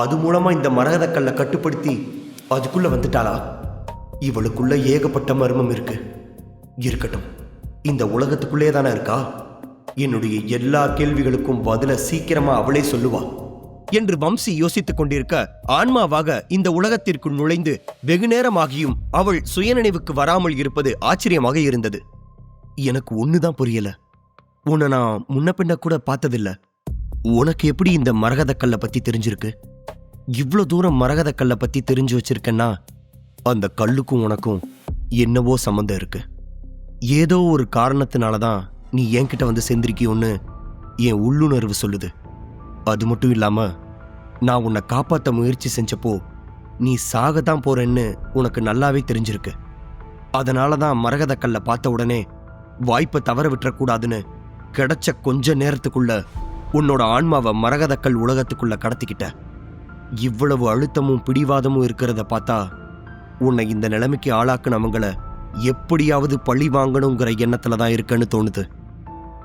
அது மூலமா இந்த மரகதக்கல்லை கட்டுப்படுத்தி அதுக்குள்ள வந்துட்டாளா? இவளுக்குள்ள ஏகப்பட்ட மர்மம் இருக்கு. இருக்கட்டும், இந்த உலகத்துக்குள்ளே தானே இருக்கா. என்னுடைய எல்லா கேள்விகளுக்கும் பதில சீக்கிரமா அவளே சொல்லுவா என்று வம்சி யோசித்துக் கொண்டிருக்க, ஆன்மாவாக இந்த உலகத்திற்குள் நுழைந்து வெகு நேரமாகியும் அவள் சுயநினைவுக்கு வராமல் இருப்பது ஆச்சரியமாக இருந்தது. எனக்கு ஒண்ணுதான் புரியல. உன்னை நான் முன்ன பின்ன கூட பார்த்ததில்ல. உனக்கு எப்படி இந்த மரகதக்கல்லை பத்தி தெரிஞ்சிருக்கு? இவ்வளோ தூரம் மரகதக்கல்லை பத்தி தெரிஞ்சு வச்சிருக்கேன்னா அந்த கல்லுக்கும் உனக்கும் என்னவோ சம்மந்தம் இருக்கு. ஏதோ ஒரு காரணத்தினாலதான் நீ என்கிட்ட வந்து சேர்ந்திருக்கியோன்னு என் உள்ளுணர்வு சொல்லுது. அது மட்டும் இல்லாம நான் உன்னை காப்பாற்ற முயற்சி செஞ்சப்போ நீ சாகத்தான் போறேன்னு உனக்கு நல்லாவே தெரிஞ்சிருக்கு. அதனாலதான் மரகதக்கல்லை பார்த்த உடனே வாய்ப்பை தவற விட்டுறக்கூடாதுன்னு கிடைச்ச கொஞ்ச நேரத்துக்குள்ள உன்னோட ஆன்மாவை மரகதக்கல் உலகத்துக்குள்ள கடத்திக்கிட்ட. இவ்வளவு அழுத்தமும் பிடிவாதமும் இருக்கிறத பார்த்தா உன்னை இந்த நிலைமைக்கு ஆளாக்குனவங்கள எப்படியாவது பழி வாங்கணுங்கிற எண்ணத்துல தான் இருக்கன்னு தோணுது.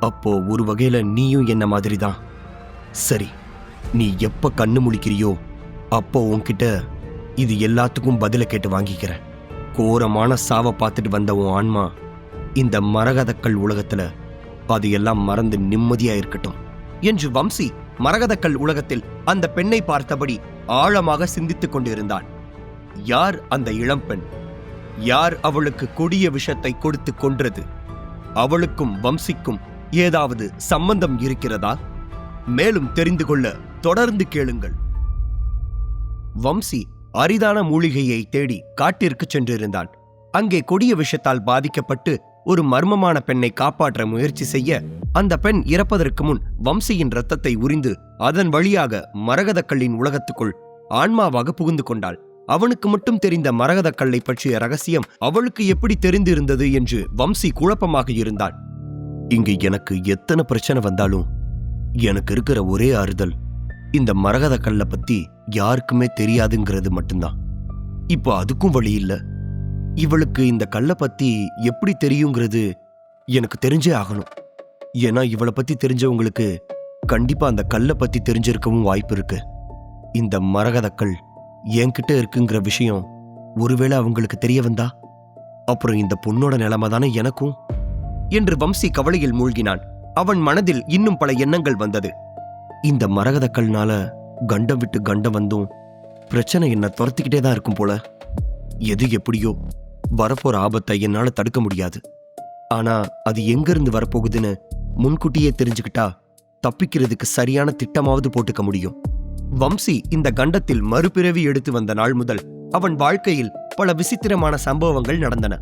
அப்போ ஒரு வகையில நீயும் என்ன மாதிரி தான். சரி, நீ எப்ப கண்ணு முழிக்கிறியோ அப்போ உன்கிட்ட இது எல்லாத்துக்கும் பதில கேட்டு வாங்கிக்கிற. கோரமான சாவை பார்த்துட்டு வந்த உன் ஆன்மா இந்த மரகதக்கல் உலகத்துல அது எல்லாம் மறந்து நிம்மதியா இருக்கட்டும் என்று வம்சி மரகதக்கல் உலகத்தில் அந்த பெண்ணை பார்த்தபடி ஆழமாக சிந்தித்துக் கொண்டிருந்தான். யார் அந்த இளம்பெண்? யார் அவளுக்கு கொடிய விஷத்தை கொடுத்து கொன்றது? அவளுக்கும் வம்சிக்கும் ஏதாவது சம்பந்தம் இருக்கிறதா? மேலும் தெரிந்து கொள்ள தொடர்ந்து கேளுங்கள். வம்சி அரிதான மூலிகையை தேடி காட்டிற்கு சென்றிருந்தான். அங்கே கொடிய விஷத்தால் பாதிக்கப்பட்டு ஒரு மர்மமான பெண்ணை காப்பாற்ற முயற்சி செய்ய அந்த பெண் இறப்பதற்கு முன் வம்சியின் இரத்தத்தை உரிந்து அதன் வழியாக மரகதக்கல்லின் உலகத்துக்குள் ஆன்மாவாக புகுந்து கொண்டாள். அவனுக்கு மட்டும் தெரிந்த மரகதக்கல்லை பற்றிய ரகசியம் அவளுக்கு எப்படி தெரிந்திருந்தது என்று வம்சி குழப்பமாக இருந்தான். இங்கு எனக்கு எத்தனை பிரச்சனை வந்தாலும் எனக்கு இருக்கிற ஒரே ஆறுதல் இந்த மரகதக்கல்லை பத்தி யாருக்குமே தெரியாதுங்கிறது மட்டும்தான். இப்போ அதுக்கும் வழி இல்லை. இவளுக்கு இந்த கல்லை பத்தி எப்படி தெரியுங்கிறது எனக்கு தெரிஞ்சே ஆகணும். ஏன்னா இவளை பத்தி தெரிஞ்சவங்களுக்கு கண்டிப்பா அந்த கல்லை பத்தி தெரிஞ்சிருக்கவும் வாய்ப்பு இருக்கு. இந்த மரகதக்கல் என்கிட்ட இருக்குங்கிற விஷயம் ஒருவேளை அவங்களுக்கு தெரிய வந்தா அப்புறம் இந்த பொண்ணோட நிலைமை தானே எனக்கும் என்று வம்சி கவலையில் மூழ்கினான். அவன் மனதில் இன்னும் பல எண்ணங்கள் வந்தது. இந்த மரகதக்கல்னால கண்டம் விட்டு கண்டம் வந்தும் பிரச்சனை என்ன துரத்திக்கிட்டே தான் இருக்கும் போல. எது எப்படியோ வரப்போற ஆபத்தை என்னால தடுக்க முடியாது. ஆனா அது எங்கிருந்து வரப்போகுதுன்னு முன்கூட்டியே தெரிஞ்சுக்கிட்டா தப்பிக்கிறதுக்கு சரியான திட்டமாவது போட்டுக்க முடியும். வம்சி இந்த கண்டத்தில் மறுபிறவி எடுத்து வந்த நாள் முதல் அவன் வாழ்க்கையில் பல விசித்திரமான சம்பவங்கள் நடந்தன.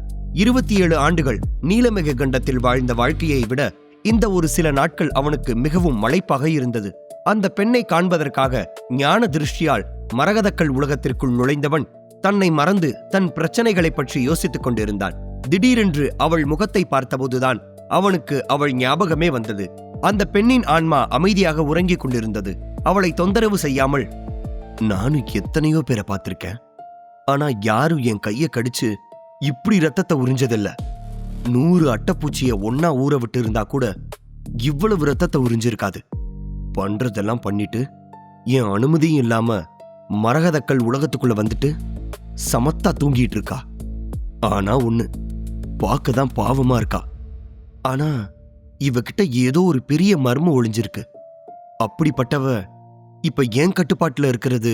27 ஆண்டுகள் நீலமிக கண்டத்தில் வாழ்ந்த வாழ்க்கையை விட இந்த ஒரு சில நாட்கள் அவனுக்கு மிகவும் மலைப்பாக இருந்தது. அந்த பெண்ணை காண்பதற்காக ஞான திருஷ்டியால் மரகதக்கல் உலகத்திற்குள் நுழைந்தவன் தன்னை மறந்து தன் பிரச்சனைகளை பற்றி யோசித்துக் கொண்டிருந்தான். திடீரென்று அவள் முகத்தை பார்த்தபோதுதான் அவனுக்கு அவள் ஞாபகமே வந்தது. அந்த பெண்ணின் ஆன்மா அமைதியாக உறங்கிக் கொண்டிருந்தது. அவளை தொந்தரவு செய்யாமல், நானும் எத்தனையோ பேரை பார்த்திருக்கேன், ஆனா யாரும் என் கையை கடிச்சு இப்படி ரத்தத்தை உறிஞ்சதில்ல. 100 அட்டைப்பூச்சிய ஒன்னா ஊற விட்டு இருந்தா கூட இவ்வளவு ரத்தத்தை உறிஞ்சிருக்காது. பண்றதெல்லாம் பண்ணிட்டு என் அனுமதியும் இல்லாம மரகதக்கல் உலகத்துக்குள்ள வந்துட்டு சமத்தா தூங்கிட்டு இருக்கா. ஆனா ஒண்ணு, பார்க்க தான் பாவமா இருக்கா. ஆனா இவகிட்ட ஏதோ ஒரு பெரிய மர்மம் ஒளிஞ்சிருக்கு. அப்படிப்பட்டவ இப்ப என் கட்டுப்பாட்டுல இருக்கிறது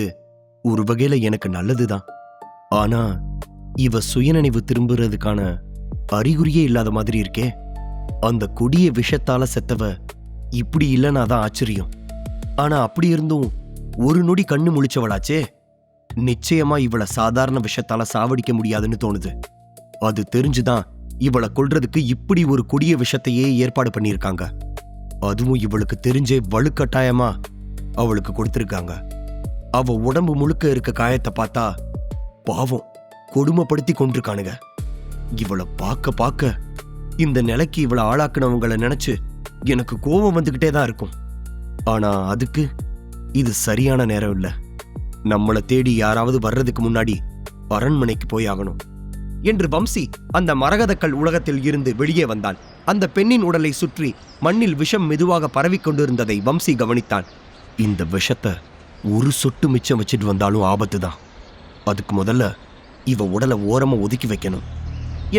ஒரு வகையில எனக்கு நல்லதுதான். ஆனா இவ சுயநினைவு திரும்புறதுக்கான அறிகுறியே இல்லாத மாதிரி இருக்கே. அந்த கொடிய விஷத்தால செத்தவ இப்படி இல்லைன்னா தான் ஆச்சரியம். ஆனா அப்படி இருந்தும் ஒரு நொடி கண்ணு முழிச்சவளாச்சே. நிச்சயமா இவளை சாதாரண விஷத்தால சாவடிக்க முடியாதுன்னு தோணுது. அது தெரிஞ்சுதான் இவளை கொல்றதுக்கு இப்படி ஒரு கொடிய விஷத்தையே ஏற்பாடு பண்ணியிருக்காங்க. அதுவும் இவளுக்கு தெரிஞ்சே வலுக்கட்டாயமா அவளுக்கு கொடுத்திருக்காங்க. அவ உடம்பு முழுக்க இருக்க காயத்தை பார்த்தா பாவம் கொடுமைப்படுத்தி கொண்டிருக்கானுங்க. இவளை பார்க்க பார்க்க இந்த நிலைக்கு இவளை ஆளாக்குனவங்களை நினைச்சு எனக்கு கோபம் வந்துகிட்டே தான் இருக்கும். ஆனா அதுக்கு இது சரியான நேரம் இல்ல. நம்மளை தேடி யாராவது வர்றதுக்கு முன்னாடி அரண்மனைக்கு போய் ஆகணும் என்று வம்சி அந்த மரகதக்கல் உலகத்தில் இருந்து வெளியே வந்தான். அந்த பெண்ணின் உடலை சுற்றி மண்ணில் விஷம் மெதுவாக பரவிக்கொண்டிருந்ததை வம்சி கவனித்தான். இந்த விஷத்தை ஒரு சொட்டு மிச்சம் வச்சுட்டு வந்தாலும் ஆபத்து தான். அதுக்கு முதல்ல இவ உடலை ஓரமா ஒதுக்கி வைக்கணும்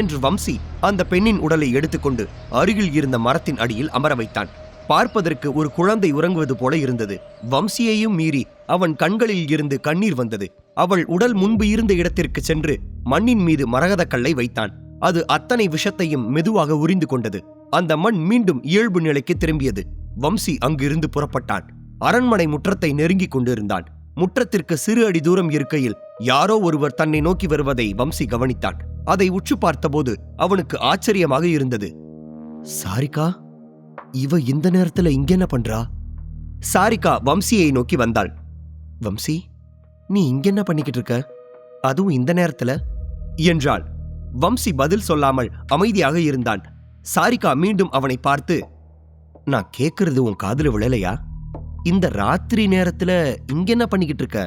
என்று வம்சி அந்த பெண்ணின் உடலை எடுத்துக்கொண்டு அருகில் இருந்த மரத்தின் அடியில் அமர வைத்தான். பார்ப்பதற்கு ஒரு குழந்தை உறங்குவது போல இருந்தது. வம்சியையும் மீறி அவன் கண்களில் இருந்து கண்ணீர் வந்தது. அவள் உடல் முன்பு இருந்த இடத்திற்கு சென்று மண்ணின் மீது மரகத கல்லை வைத்தான். அது அத்தனை விஷத்தையும் மெதுவாக உறிந்து கொண்டது. அந்த மண் மீண்டும் இயல்பு நிலைக்கு திரும்பியது. வம்சி அங்கிருந்து புறப்பட்டான். அரண்மனை முற்றத்தை நெருங்கிக் கொண்டிருந்தான். முற்றத்திற்கு சிறு அடி தூரம் இருக்கையில் யாரோ ஒருவர் தன்னை நோக்கி வருவதை வம்சி கவனித்தான். அதை உற்று பார்த்தபோது அவனுக்கு ஆச்சரியமாக இருந்தது. சாரிகா, இவ இந்த நேரத்துல இங்க என்ன பண்றா? சாரிகா வம்சியை நோக்கி வந்தாள். வம்சி, நீ இங்க என்ன பண்ணிக்கிட்டு இருக்க, அதுவும் இந்த நேரத்துல என்றாள். வம்சி பதில் சொல்லாமல் அமைதியாக இருந்தான். சாரிகா மீண்டும் அவனை பார்த்து, நான் கேட்கறது உன் காதுல விழலையா? இந்த ராத்திரி நேரத்துல இங்க என்ன பண்ணிக்கிட்டு இருக்க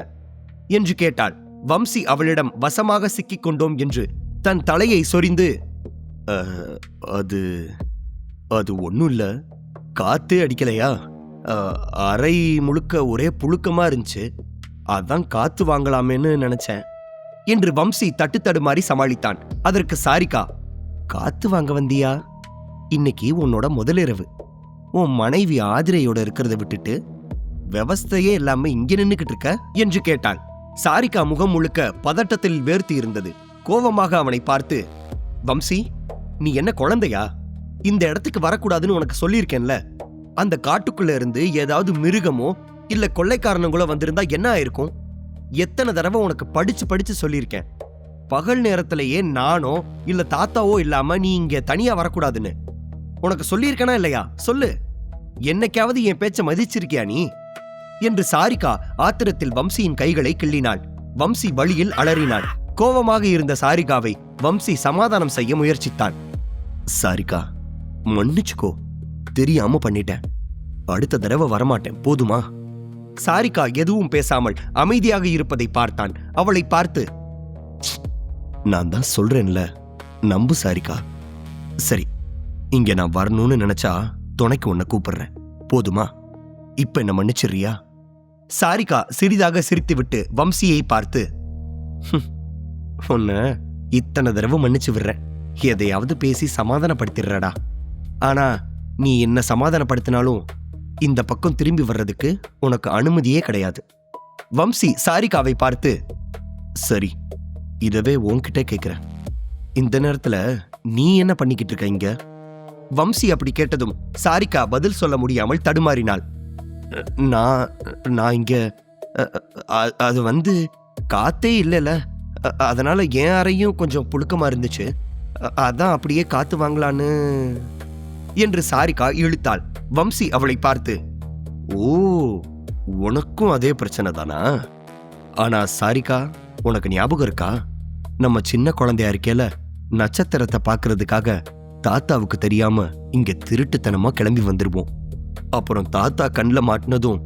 என்று கேட்டாள். வம்சி அவளிடம் வசமாக சிக்கிக் கொண்டோம் என்று தன் தலையை சொரிந்து, அது ஒன்னும் இல்ல, காத்தே அடிக்கலையா, அறை முழுக்க ஒரே புழுக்கமா இருந்துச்சு, அதான் காத்து வாங்கலாமேன்னு நினைச்சேன் என்று வம்சி தட்டுத்தடுமாறி சமாளித்தான். அதற்கு சாரிகா, காத்து வாங்க வந்தியா? இன்னைக்கு உன்னோட முதலிரவு. உன் மனைவி ஆதிரையோட இருக்கிறத விட்டுட்டு விவஸ்தையே இல்லாம இங்க நின்னுக்கிட்டு இருக்க என்று கேட்டாள். சாரிகா முகம் முழுக்க பதட்டத்தில் வேர்த்து இருந்தது. கோபமாக அவனை பார்த்து, வம்சி, நீ என்ன குழந்தையா? இந்த இடத்துக்கு வரக்கூடாதுன்னு உனக்கு சொல்லியிருக்கேன்ல. அந்த காட்டுக்குள்ள இருந்து ஏதாவது மிருகமோ இல்ல கொள்ளைக்காரனுங்களோ வந்திருந்தா என்ன ஆயிருக்கும்? எத்தனை தடவை உனக்கு படிச்சு சொல்லியிருக்கேன். பகல் நேரத்திலேயே நானோ இல்ல தாத்தாவோ இல்லாம நீ இங்க தனியா வரக்கூடாதுன்னு உனக்கு சொல்லியிருக்கனா இல்லையா? சொல்லு. என்னைக்காவது என் பேச்ச மதிச்சிருக்கியா நீ என்று சாரிகா ஆத்திரத்தில் வம்சியின் கைகளை கிள்ளினாள். வம்சி வழியில் அலறினாள். கோபமாக இருந்த சாரிகாவை வம்சி சமாதானம் செய்ய முயற்சித்தான். சாரிகா, மன்னிச்சுக்கோ, தெரியாம பண்ணிட்டேன். அடுத்த தடவை வரமாட்டேன், போதுமா? சாரிகா எதுவும் பேசாமல் அமைதியாக இருப்பதை பார்த்தான். அவளை பார்த்து, நான் தான் சொல்றேன்ல, நம்பு சாரிகா. சரி, இங்க நான் வரணும்னு நினைச்சா துணைக்கு உன்னை கூப்பிடுறேன், போதுமா? இப்ப என்ன மன்னிச்சிடுறியா? சாரிகா சிறிதாக சிரித்துவிட்டு வம்சியை பார்த்து, உன்னை இத்தனை தடவை மன்னிச்சு விடுறேன், எதையாவது பேசி சமாதானப்படுத்திடுறடா. ஆனா நீ என்ன சமாதானப்படுத்தினாலும் இந்த பக்கம் திரும்பி வர்றதுக்கு உனக்கு அனுமதியே கிடையாது. வம்சி சாரிகாவை பார்த்து, சரி, இதவே உன்கிட்ட கேட்கிறேன், இந்த நேரத்துல நீ என்ன பண்ணிக்கிட்டு இருக்க இங்க? வம்சி அப்படி கேட்டதும் சாரிகா பதில் சொல்ல முடியாமல் தடுமாறினாள். நான் இங்க, அது காத்தே இல்லைல்ல, அதனால என் அறையும் கொஞ்சம் புழுக்கமா இருந்துச்சு, அதான் அப்படியே காத்து வாங்கலான்னு என்று சாரிகா இழுத்தாள். வம்சி அவளை பார்த்து, ஓ, உனக்கும் அதே பிரச்சனை தானா? ஆனா சாரிகா, உனக்கு ஞாபகம் இருக்கா, நம்ம சின்ன குழந்தையா இருக்கேல, நட்சத்திரத்தை பார்க்கறதுக்காக தாத்தாவுக்கு தெரியாம இங்க திருட்டுத்தனமா கிளம்பி வந்துருவோம். அப்புறம் தாத்தா கண்ணில் மாட்டினதும்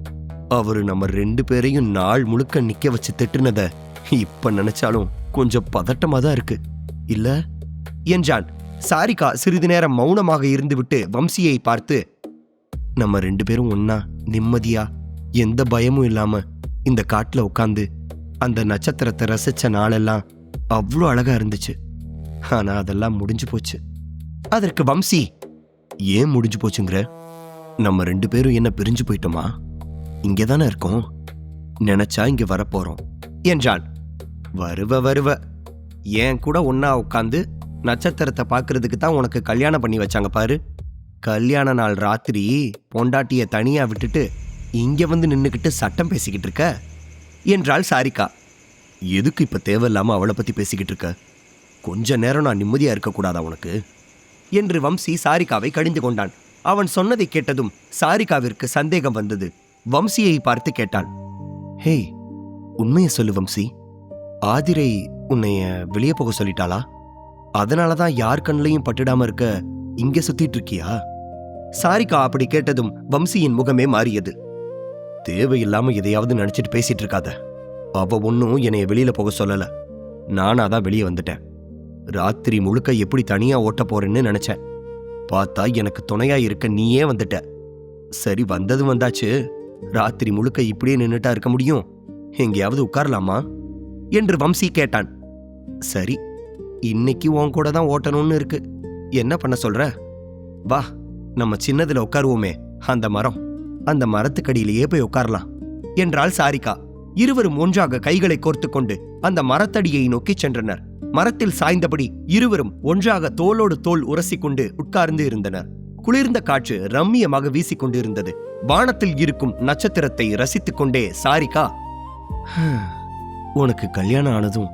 அவரு நம்ம 2 பேரையும் நாள் முழுக்க நிக்க வச்சு திட்டுனத இப்ப நினைச்சாலும் கொஞ்சம் பதட்டமா தான் இருக்கு, இல்ல என்றான். சாரிகா சிறிது நேரம் மௌனமாக இருந்துவிட்டு வம்சியை பார்த்து, நம்ம 2 பேரும் ஒன்னா நிம்மதியா எந்த பயமும் இல்லாம இந்த காட்டுல உட்காந்து அந்த நட்சத்திரத்தை ரசிச்ச நாளெல்லாம் அவ்வளோ அழகா இருந்துச்சு. ஆனா அதெல்லாம் முடிஞ்சு போச்சு. அதற்கு வம்சி, ஏன் முடிஞ்சு போச்சுங்கிற? நம்ம 2 பேரும் என்ன பிரிஞ்சு போயிட்டோமா? இங்கதானே இருக்கோம், நினைச்சா இங்க வரப்போறோம் என்றான். வருவ ஏன் கூட ஒன்னா உட்காந்து நட்சத்திரத்தை பார்க்கறதுக்கு தான் உனக்கு கல்யாணம் பண்ணி வச்சாங்க பாரு. கல்யாண நாள் ராத்திரி பொண்டாட்டிய தனியா விட்டுட்டு இங்க வந்து நின்னுக்கிட்டு சட்டம் பேசிக்கிட்டு இருக்க என்றாள் சாரிகா. எதுக்கு இப்ப தேவையில்லாம அவளை பத்தி பேசிக்கிட்டு இருக்க? கொஞ்ச நேரம் நான் நிம்மதியா இருக்கக்கூடாதா உனக்கு என்று வம்சி சாரிகாவை கடிந்து கொண்டான். அவன் சொன்னதை கேட்டதும் சாரிகாவிற்கு சந்தேகம் வந்தது. வம்சியை பார்த்து கேட்டாள், ஹே, உண்மையை சொல்லு வம்சி, ஆதிரை உன்னைய வெளியே போக சொல்லிட்டாளா? அதனாலதான் யார் கண்ணையும் பட்டுடாம இருக்க இங்க சுத்திட்டு இருக்கியா? சாரிகா அப்படி கேட்டதும் வம்சியின் முகமே மாறியது. தேவையில்லாம எதையாவது நினைச்சிட்டு பேசிட்டு இருக்காத. அவ ஒன்னும் என்னைய வெளியில போக சொல்லல, நானாதான் வெளியே வந்துட்டேன். ராத்திரி முழுக்க எப்படி தனியா ஓட்ட போறேன்னு நினைச்சேன். பார்த்தா எனக்கு துணையா இருக்க நீயே வந்துட்ட. சரி, வந்தது வந்தாச்சு. ராத்திரி முழுக்க இப்படியே நின்னுட்டா இருக்க முடியும்? எங்கேயாவது உட்காரலாமா என்று வம்சி கேட்டான். சரி, இன்னைக்கு உன் கூட தான் ஓட்டணும்னு இருக்கு. என்ன பண்ண சொல்ற? வா, நம்ம சின்னதுல உட்காருவோமே, அந்த மரத்துக்கடியிலேயே போய் உட்காரலாம் என்றாள் சாரிகா. இருவரும் ஒன்றாக கைகளை கோர்த்து கொண்டு அந்த மரத்தடியை நோக்கி சென்றனர். மரத்தில் சாய்ந்தபடி இருவரும் ஒன்றாக தோளோடு தோள் உரசிக்கொண்டு உட்கார்ந்து இருந்தனர். குளிர்ந்த காற்று ரம்மியமாக வீசிக்கொண்டு இருந்தது. வானத்தில் இருக்கும் நட்சத்திரத்தை ரசித்துக் கொண்டே சாரிகா, உனக்கு கல்யாணம் ஆனதும்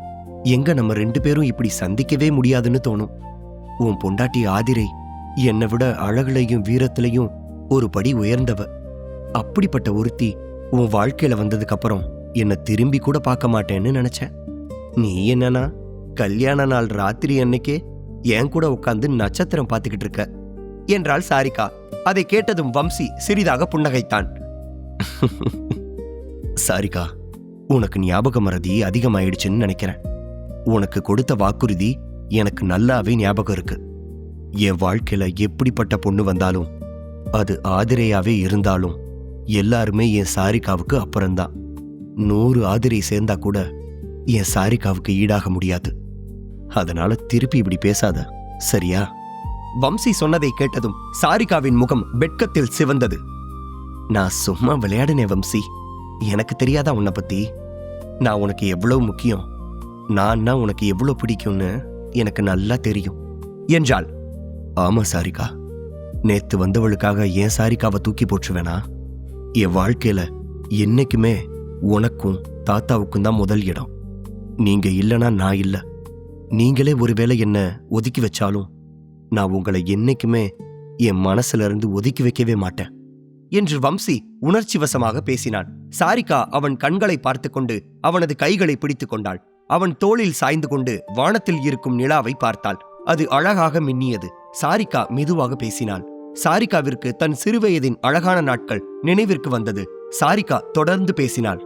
எங்க நம்ம 2 பேரும் இப்படி சந்திக்கவே முடியாதுன்னு தோணும். உன் பொண்டாட்டி ஆதிரை என்னை விட அழகுலையும் வீரத்திலையும் ஒரு படி உயர்ந்தவ. அப்படிப்பட்ட ஒருத்தி உன் வாழ்க்கையில வந்ததுக்கு அப்புறம் என்னை திரும்பி கூட பார்க்க மாட்டேன்னு நினைச்சேன். நீ என்னன்னா கல்யாண நாள் ராத்திரி அன்னைக்கே என் கூட உட்கார்ந்து நட்சத்திரம் பார்த்துக்கிட்டு இருக்க என்றாள் சாரிகா. அதை கேட்டதும் வம்சி சிறிதாக புன்னகைத்தான். சாரிகா, உனக்கு ஞாபக மறதி அதிகமாயிடுச்சுன்னு நினைக்கிறேன். உனக்கு கொடுத்த வாக்குறுதி எனக்கு நல்லாவே ஞாபகம் இருக்கு. என் வாழ்க்கையில எப்படிப்பட்ட பொண்ணு வந்தாலும், அது ஆதிரையாவே இருந்தாலும், எல்லாருமே என் சாரிகாவுக்கு அப்புறம்தான். 100 ஆதிரை சேர்ந்தா கூட என் சாரிகாவுக்கு ஈடாக முடியாது. அதனால திருப்பி இப்படி பேசாத, சரியா? வம்சி சொன்னதை கேட்டதும் சாரிகாவின் முகம் வெட்கத்தில் சிவந்தது. நான் சும்மா விளையாடினே வம்சி, எனக்கு தெரியாதா உன்னை பத்தி? நான் உனக்கு எவ்வளவு முக்கியம், நான்னா உனக்கு எவ்வளவு பிடிக்கும்னு எனக்கு நல்லா தெரியும் என்றாள். ஆமா சாரிகா, நேத்து வந்தவளுக்காக என் சாரிகாவை தூக்கி போற்றுவேனா? என் வாழ்க்கையில என்னைக்குமே உனக்கும் தாத்தாவுக்கும் தான் முதல் இடம். நீங்க இல்லனா நான் இல்ல. நீங்களே ஒருவேளை என்ன ஒதுக்கி வச்சாலும் நான் உங்களை என்னைக்குமே என் மனசுல இருந்து ஒதுக்கி வைக்கவே மாட்டேன் என்று வம்சி உணர்ச்சி வசமாக பேசினான். சாரிகா அவன் கண்களை பார்த்து கொண்டு அவனது கைகளை பிடித்துக் கொண்டாள். அவன் தோளில் சாய்ந்து கொண்டு வானத்தில் இருக்கும் நிலாவை பார்த்தாள். அது அழகாக மின்னியது. சாரிகா மெதுவாக பேசினாள். சாரிகாவிற்கு தன் சிறுவயதின் அழகான நாட்கள் நினைவிற்கு வந்தது. சாரிகா தொடர்ந்து பேசினாள்.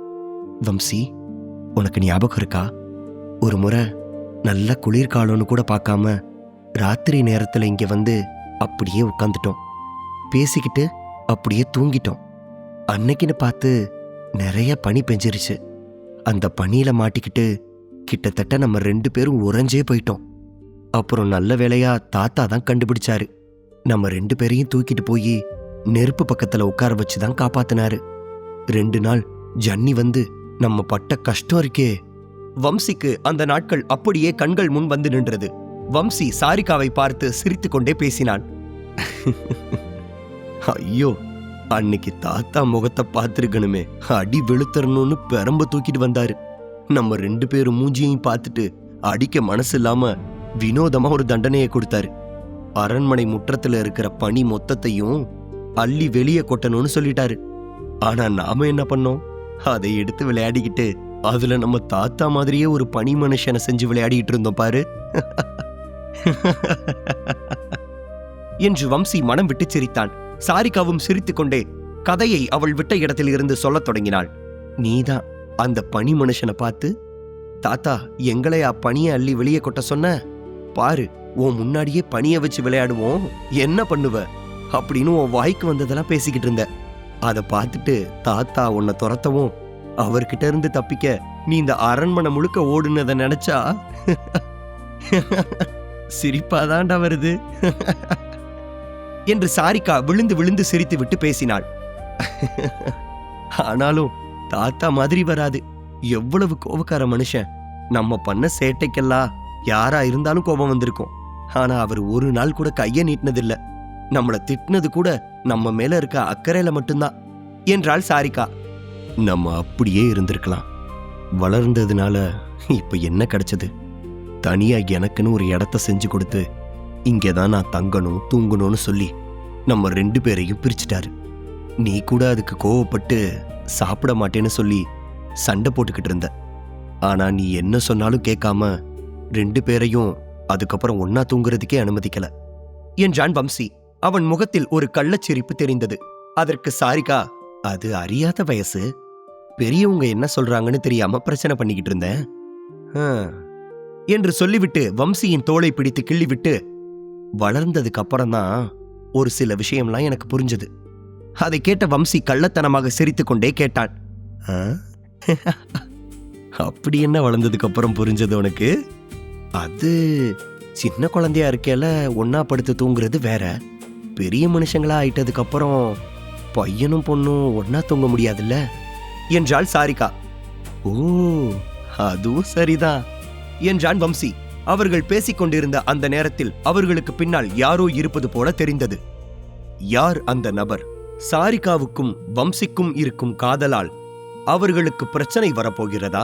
வம்சி, உனக்கு ஞாபகம் இருக்கா? ஒரு முறை நல்ல குளிர்காலம்னு கூட பார்க்காம ராத்திரி நேரத்துல இங்க வந்து அப்படியே உட்காந்துட்டோம். பேசிக்கிட்டு அப்படியே தூங்கிட்டோம். அன்னைக்குன்னு பார்த்து நிறைய பனி பெஞ்சிருச்சு. அந்த பனியில மாட்டிக்கிட்டு கிட்டத்தட்ட நம்ம 2 பேரும் உறைஞ்சே போயிட்டோம். அப்புறம் நல்ல வேளையா தாத்தா தான் கண்டுபிடிச்சாரு. நம்ம 2 பேரையும் தூக்கிட்டு போய் நெருப்பு பக்கத்துல உட்கார வச்சுதான் காப்பாத்தினாரு. 2 நாள் ஜன்னி வந்து நம்ம பட்ட கஷ்டம் இருக்கே. வம்சிக்கு அந்த நாட்கள் அப்படியே கண்கள் முன் வந்து நின்றது. வம்சி சாரிகாவை பார்த்து சிரித்து கொண்டே பேசினான். ஐயோ, அன்னைக்கு தாத்தா முகத்தை பார்த்திருக்கணுமே. அடி வெளுத்தரணும்னு பெரம்ப தூக்கிட்டு வந்தாரு. நம்ம 2 பேரும் மூஞ்சியையும் பார்த்துட்டு அடிக்க மனசு இல்லாம வினோதமா ஒரு தண்டனையை கொடுத்தாரு. அரண்மனை முற்றத்துல இருக்கிற பனி மொத்தத்தையும் அள்ளி வெளியே கொட்டணும்னு சொல்லிட்டாரு. ஆனா நாம என்ன பண்ணோம்? அதை எடுத்து விளையாடிக்கிட்டு அதுல நம்ம தாத்தா மாதிரியே ஒரு பனி மனுஷனை செஞ்சு விளையாடிட்டு இருந்தோம் பாரு என்று வம்சி மனம் விட்டு சிரித்தான். சாரிகாவும் சிரித்துக்கொண்டே கதையை அவள் விட்ட இடத்தில் இருந்து சொல்லத் தொடங்கினாள். நீதான் அந்த பனி மனுஷனை பார்த்து, தாத்தா எங்களையா பனியை அள்ளி வெளியே கொட்ட சொன்ன? பாரு, உன் முன்னாடியே பனியை வச்சு விளையாடுவோம், என்ன பண்ணுவ அப்படின்னு உன் வாய்க்கு வந்ததெல்லாம் பேசிக்கிட்டு இருந்த. அதை பார்த்துட்டு தாத்தா உன்னை துரத்தவும் அவர்கிட்ட இருந்து தப்பிக்க நீ இந்த அரண்மனை முழுக்க ஓடுனதை நினைச்சா சிரிப்பாதாண்டா வருது என்று சாரிகா விழுந்து விழுந்து சிரித்து விட்டு பேசினாள். ஆனாலும் தாத்தா மாதிரி வராது. எவ்வளவு கோபக்கார மனுஷன். நம்ம பண்ண சேட்டைக்கெல்லாம் யாரா இருந்தாலும் கோபம் வந்திருக்கும். ஆனா அவர் ஒரு நாள் கூட கைய நீட்டினதில்ல. நம்மள திட்டினது கூட நம்ம மேல இருக்க அக்கறையில மட்டும்தான் என்றாள் சாரிகா. நம்ம அப்படியே இருந்திருக்கலாம். வளர்ந்ததுனால இப்ப என்ன கிடைச்சது? தனியா எனக்குன்னு ஒரு இடத்த செஞ்சு கொடுத்து இங்கேதான் நான் தங்கணும் தூங்கணும்னு சொல்லி நம்ம 2 பேரையும் பிரிச்சுட்டாரு. நீ கூட அதுக்கு கோவப்பட்டு சாப்பிட மாட்டேன்னு சொல்லி சண்டை போட்டுக்கிட்டு இருந்த. ஆனா நீ என்ன சொன்னாலும் கேட்காம 2 பேரையும் அதுக்கப்புறம் ஒன்னா தூங்குறதுக்கே அனுமதிக்கல என்றான் வம்சி. அவன் முகத்தில் ஒரு கள்ளச்சிரிப்பு தெரிந்தது. அதற்கு சாரிகா, அது அறியாத வயசு, பெரியவங்க என்ன சொல்றாங்கன்னு தெரியாம பிரச்சனை பண்ணிக்கிட்டு இருந்தேன் என்று சொல்லிவிட்டு வம்சியின் தோளை பிடித்து கிள்ளிவிட்டு, வளர்ந்ததுக்கு அப்புறம்தான் ஒரு சில விஷயம்லாம் எனக்கு புரிஞ்சது. அதை கேட்ட வம்சி கள்ளத்தனமாக சிரித்துக் கொண்டே கேட்டான், அப்படி என்ன வளர்ந்ததுக்கு அப்புறம் புரிஞ்சது உனக்கு? அது சின்ன குழந்தையா இருக்கேல ஒன்னா படுத்து தூங்குறது வேற. பெரிய மனுஷங்களா ஆயிட்டதுக்கு அப்புறம் பையனும் பொண்ணும் ஒன்னா தூங்க முடியாதுல்ல என்றாள் சாரிகா. ஓ, அதுவும் சரிதான் என்றான் வம்சி. அவர்கள் பேசிக் கொண்டிருந்த அந்த நேரத்தில் அவர்களுக்கு பின்னால் யாரோ இருப்பது போல தெரிந்தது. யார் அந்த நபர்? சாரிகாவுக்கும் வம்சிக்கும் இருக்கும் காதலால் அவர்களுக்கு பிரச்சனை வரப்போகிறதா?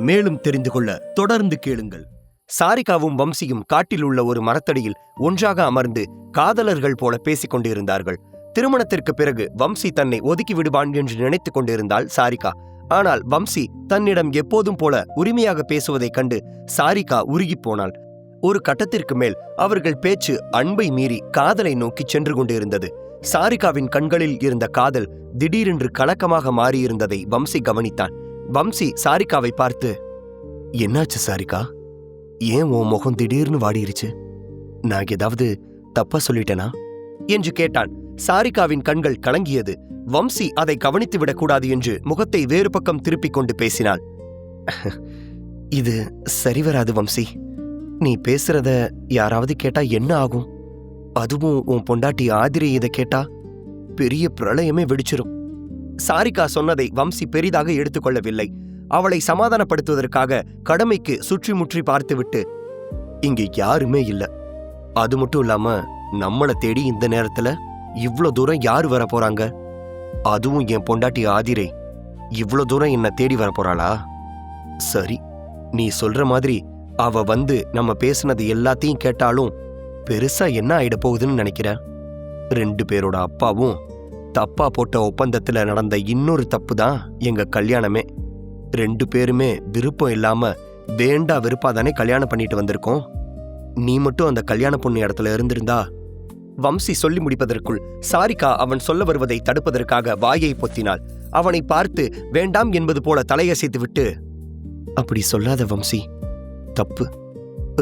மேலும் தெரிந்து கொள்ள தொடர்ந்து கேளுங்கள். சாரிகாவும் வம்சியும் காட்டில் உள்ள ஒரு மரத்தடியில் ஒன்றாக அமர்ந்து காதலர்கள் போல பேசிக் கொண்டிருந்தார்கள். திருமணத்திற்கு பிறகு வம்சி தன்னை ஒதுக்கி விடுவான் என்று நினைத்துக் கொண்டிருந்தாள் சாரிகா. ஆனால் வம்சி தன்னிடம் எப்போதும் போல உரிமையாக பேசுவதைக் கண்டு சாரிகா உருகிப் போனாள். ஒரு கட்டத்திற்கு மேல் அவர்கள் பேச்சு அன்பை மீறி காதலை நோக்கி சென்று கொண்டிருந்தது. சாரிகாவின் கண்களில் இருந்த காதல் திடீரென்று கலக்கமாக மாறியிருந்ததை வம்சி கவனித்தான். வம்சி சாரிகாவை பார்த்து, என்னாச்சு சாரிகா? ஏன் உன் முகம் திடீர்னு வாடிருச்சு? நான் ஏதாவது தப்பா சொல்லிட்டேனா என்று கேட்டான். சாரிகாவின் கண்கள் கலங்கியது. வம்சி அதை கவனித்து விடக்கூடாது என்று முகத்தை வேறு பக்கம் திருப்பிக் கொண்டு பேசினாள். இது சரிவராது வம்சி. நீ பேசுறத யாராவது கேட்டா என்ன ஆகும்? அதுவும் உன் பொண்டாட்டி ஆதிரை இதை கேட்டா பெரிய பிரளயமே வெடிச்சிரும். சாரிகா சொன்னதை வம்சி பெரிதாக எடுத்துக்கொள்ளவில்லை. அவளை சமாதானப்படுத்துவதற்காக கடமைக்கு சுற்றி முற்றி பார்த்துவிட்டு, இங்க யாருமே இல்ல, அது மட்டும் இல்லாம நம்மள தேடி இந்த நேரத்துல இவ்ளோ தூரம் யாரு வர போறாங்க? அதுவும் என் பொண்டாட்டி ஆதிரை இவ்ளோ தூரம் என்ன தேடி வர போறாளா? சரி, நீ சொல்ற மாதிரி அவ வந்து நம்ம பேசுனது எல்லாத்தையும் கேட்டாலும் பெருசா என்ன ஆயிட போகுதுன்னு நினைக்கிற? 2 பேரோட அப்பாவும் தப்பா போட்ட ஒப்பந்தத்துல நடந்த இன்னொரு தப்பு தான் எங்க கல்யாணமே. 2 பேருமே விருப்பம் இல்லாம வேண்டா வெறுப்பாதானே கல்யாணம் பண்ணிட்டு வந்திருக்கோம். நீ மட்டும் அந்த கல்யாண பொண்ணு இடத்துல இருந்திருந்தா. வம்சி சொல்லி முடிப்பதற்குள் சாரிகா அவன் சொல்ல வருவதை தடுப்பதற்காக வாயை பொத்தினாள். அவனை பார்த்து வேண்டாம் என்பது போல தலையசைத்து விட்டு, அப்படி சொல்லாத வம்சி, தப்பு,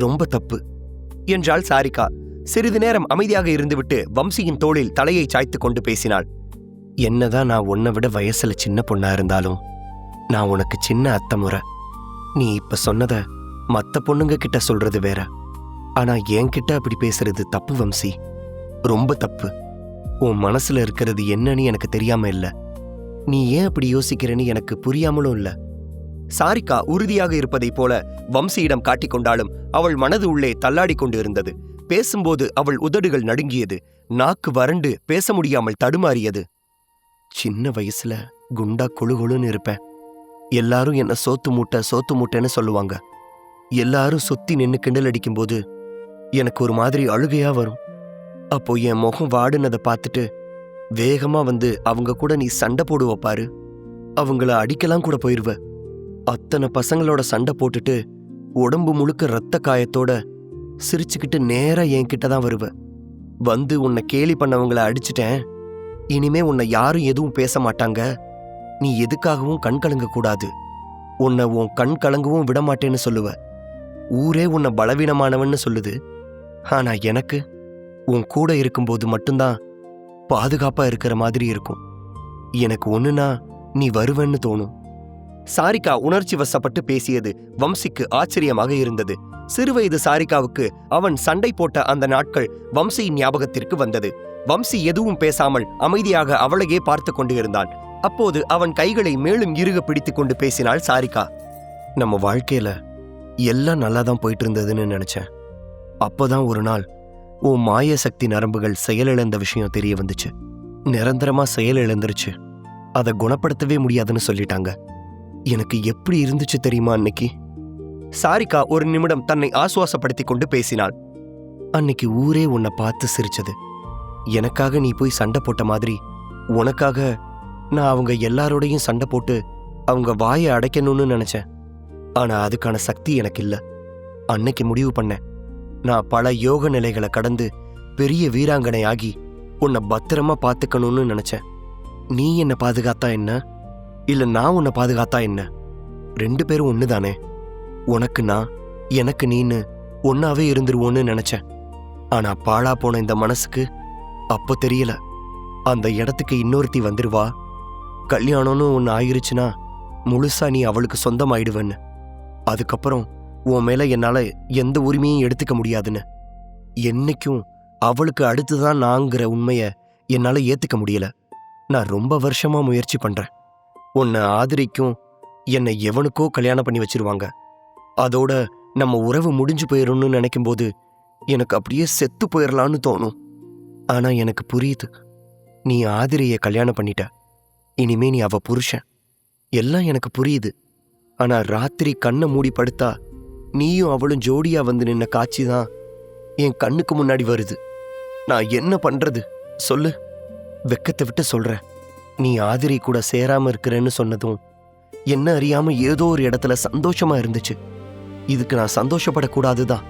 ரொம்ப தப்பு என்றாள் சாரிகா. சிறிது நேரம் அமைதியாக இருந்துவிட்டு வம்சியின் தோளில் தலையை சாய்த்து கொண்டு பேசினாள். என்னதான் நான் உன்னை விட வயசுல சின்ன பொண்ணா இருந்தாலும் நான் உனக்கு சின்ன அத்தை முறை. நீ இப்ப சொன்னத மத்த பொண்ணுங்க கிட்ட சொல்றது வேற. ஆனா என்கிட்ட அப்படி பேசுறது தப்பு வம்சி, ரொம்ப தப்பு. உன் மனசுல இருக்கிறது என்னன்னு எனக்கு தெரியாம இல்ல. நீ ஏன் அப்படி யோசிக்கிறேன்னு எனக்கு புரியாமலும் இல்ல. சாரிகா உறுதியாக இருப்பதைப் போல வம்சியிடம் காட்டிக்கொண்டாலும் அவள் மனது உள்ளே தள்ளாடி கொண்டு இருந்தது. பேசும்போது அவள் உதடுகள் நடுங்கியது. நாக்கு வறண்டு பேச முடியாமல் தடுமாறியது. சின்ன வயசுல குண்டா கொழுகொழுன்னு இருப்பேன். எல்லாரும் என்ன சோத்து மூட்டைன்னு சொல்லுவாங்க. எல்லாரும் சுத்தி நின்னு கிண்டல் அடிக்கும்போது எனக்கு ஒரு மாதிரி அழுகையா வரும். அப்போ என் முகம் வாடுனதை பார்த்துட்டு வேகமா வந்து அவங்க கூட நீ சண்டை போடுவ பாரு, அவங்கள அடிக்கலாம் கூட போயிருவ. அத்தனை பசங்களோட சண்டை போட்டுட்டு உடம்பு முழுக்க ரத்த காயத்தோட சிரிச்சுக்கிட்டு நேரா என்கிட்ட தான் வருவ. வந்து உன்னை கேலி பண்ணவங்கள அடிச்சிட்டேன், இனிமே உன்னை யாரும் எதுவும் பேச மாட்டாங்க, நீ எதுக்காகவும் கண் கலங்க கூடாது, உன்னை உன் கண் கலங்கவும் விடமாட்டேன்னு சொல்லுவ. ஊரே உன்னை பலவீனமானவன்னு சொல்லுது. ஆனா எனக்கு உன் கூட இருக்கும்போது மட்டும்தான் பாதுகாப்பா இருக்கிற மாதிரி இருக்கும். எனக்கு ஒண்ணுனா நீ வருவன்னு தோணும். சாரிகா உணர்ச்சி வசப்பட்டு பேசியது வம்சிக்கு ஆச்சரியமாக இருந்தது. சிறுவயது சாரிகாவுக்கு அவன் சண்டை போட்ட அந்த நாட்கள் வம்சியின் ஞாபகத்திற்கு வந்தது. வம்சி எதுவும் பேசாமல் அமைதியாக அவளையே பார்த்து கொண்டு இருந்தான். அப்போது அவன் கைகளை மேலும் இறுக பிடித்துக் கொண்டு பேசினாள் சாரிகா. நம்ம வாழ்க்கையில எல்லாம் நல்லா தான் போயிட்டு இருந்ததுன்னு நினைச்சேன். அப்போதான் ஒரு நாள் உன் மாய சக்தி நரம்புகள் செயலிழந்த விஷயம் தெரிய வந்துச்சு. நிரந்தரமா செயலிழந்துருச்சு. அதை குணப்படுத்தவே முடியாதுன்னு சொல்லிட்டாங்க. எனக்கு எப்படி இருந்துச்சு தெரியுமா அன்னைக்கு? சாரிகா ஒரு நிமிடம் தன்னை ஆசுவாசப்படுத்தி கொண்டு பேசினாள். அன்னைக்கு ஊரே உன்னை பார்த்து சிரிச்சது. எனக்காக நீ போய் சண்டை போட்ட மாதிரி உனக்காக நான் அவங்க எல்லாரோடையும் சண்டை போட்டு அவங்க வாயை அடைக்கணும்னு நினைச்சேன். ஆனா அதுக்கான சக்தி எனக்கு இல்ல. அன்னைக்கு முடிவு பண்ணேன், நான் பல யோக நிலைகளை கடந்து பெரிய வீராங்கனை ஆகி உன்னை பத்திரமா பாத்துக்கணும்னு நினைச்சேன். நீ என்னை பாதுகாத்தா என்ன, இல்ல நான் உன்னை பாதுகாத்தா என்ன? 2 பேரும் ஒண்ணுதானே. உனக்கு நான், எனக்கு நீன்னு ஒன்னாவே இருந்துருவோன்னு நினைச்சேன். ஆனா பாழா போன இந்த மனசுக்கு அப்போ தெரியல, அந்த இடத்துக்கு இன்னொருத்தி வந்துருவா, கல்யாணம்னு ஒன்று ஆயிருச்சுன்னா முழுசா நீ அவளுக்கு சொந்தமாயிடுவேன்னு. அதுக்கப்புறம் உன் மேல என்னால எந்த உரிமையும் எடுத்துக்க முடியாதுன்னு. என்னைக்கும் அவளுக்கு அடுத்துதான் நாங்கிற உண்மைய என்னால ஏத்துக்க முடியல. நான் ரொம்ப வருஷமா முயற்சி பண்றேன். உன்னை ஆதரிக்கும் என்னை எவனுக்கோ கல்யாணம் பண்ணி வச்சிருவாங்க. அதோட நம்ம உறவு முடிஞ்சு போயிடும்னு நினைக்கும் போது எனக்கு அப்படியே செத்து போயிடலான்னு தோணும். ஆனா எனக்கு புரியுது, நீ ஆதிரைய கல்யாணம் பண்ணிட்ட. இனிமே நீ அவ புருஷன். எல்லாம் எனக்கு புரியுது. ஆனா ராத்திரி கண்ணை மூடி படுத்தா நீயும் அவளும் ஜோடியா வந்து நின்ன காட்சி தான் என் கண்ணுக்கு முன்னாடி வருது. நான் என்ன பண்றது சொல்லு? வெக்கத்தை விட்டு சொல்றேன், நீ ஆதிரை கூட சேராம இருக்கிறேன்னு சொன்னதும் என்ன அறியாம ஏதோ ஒரு இடத்துல சந்தோஷமா இருந்துச்சு. இதுக்கு நான் சந்தோஷப்படக்கூடாதுதான்.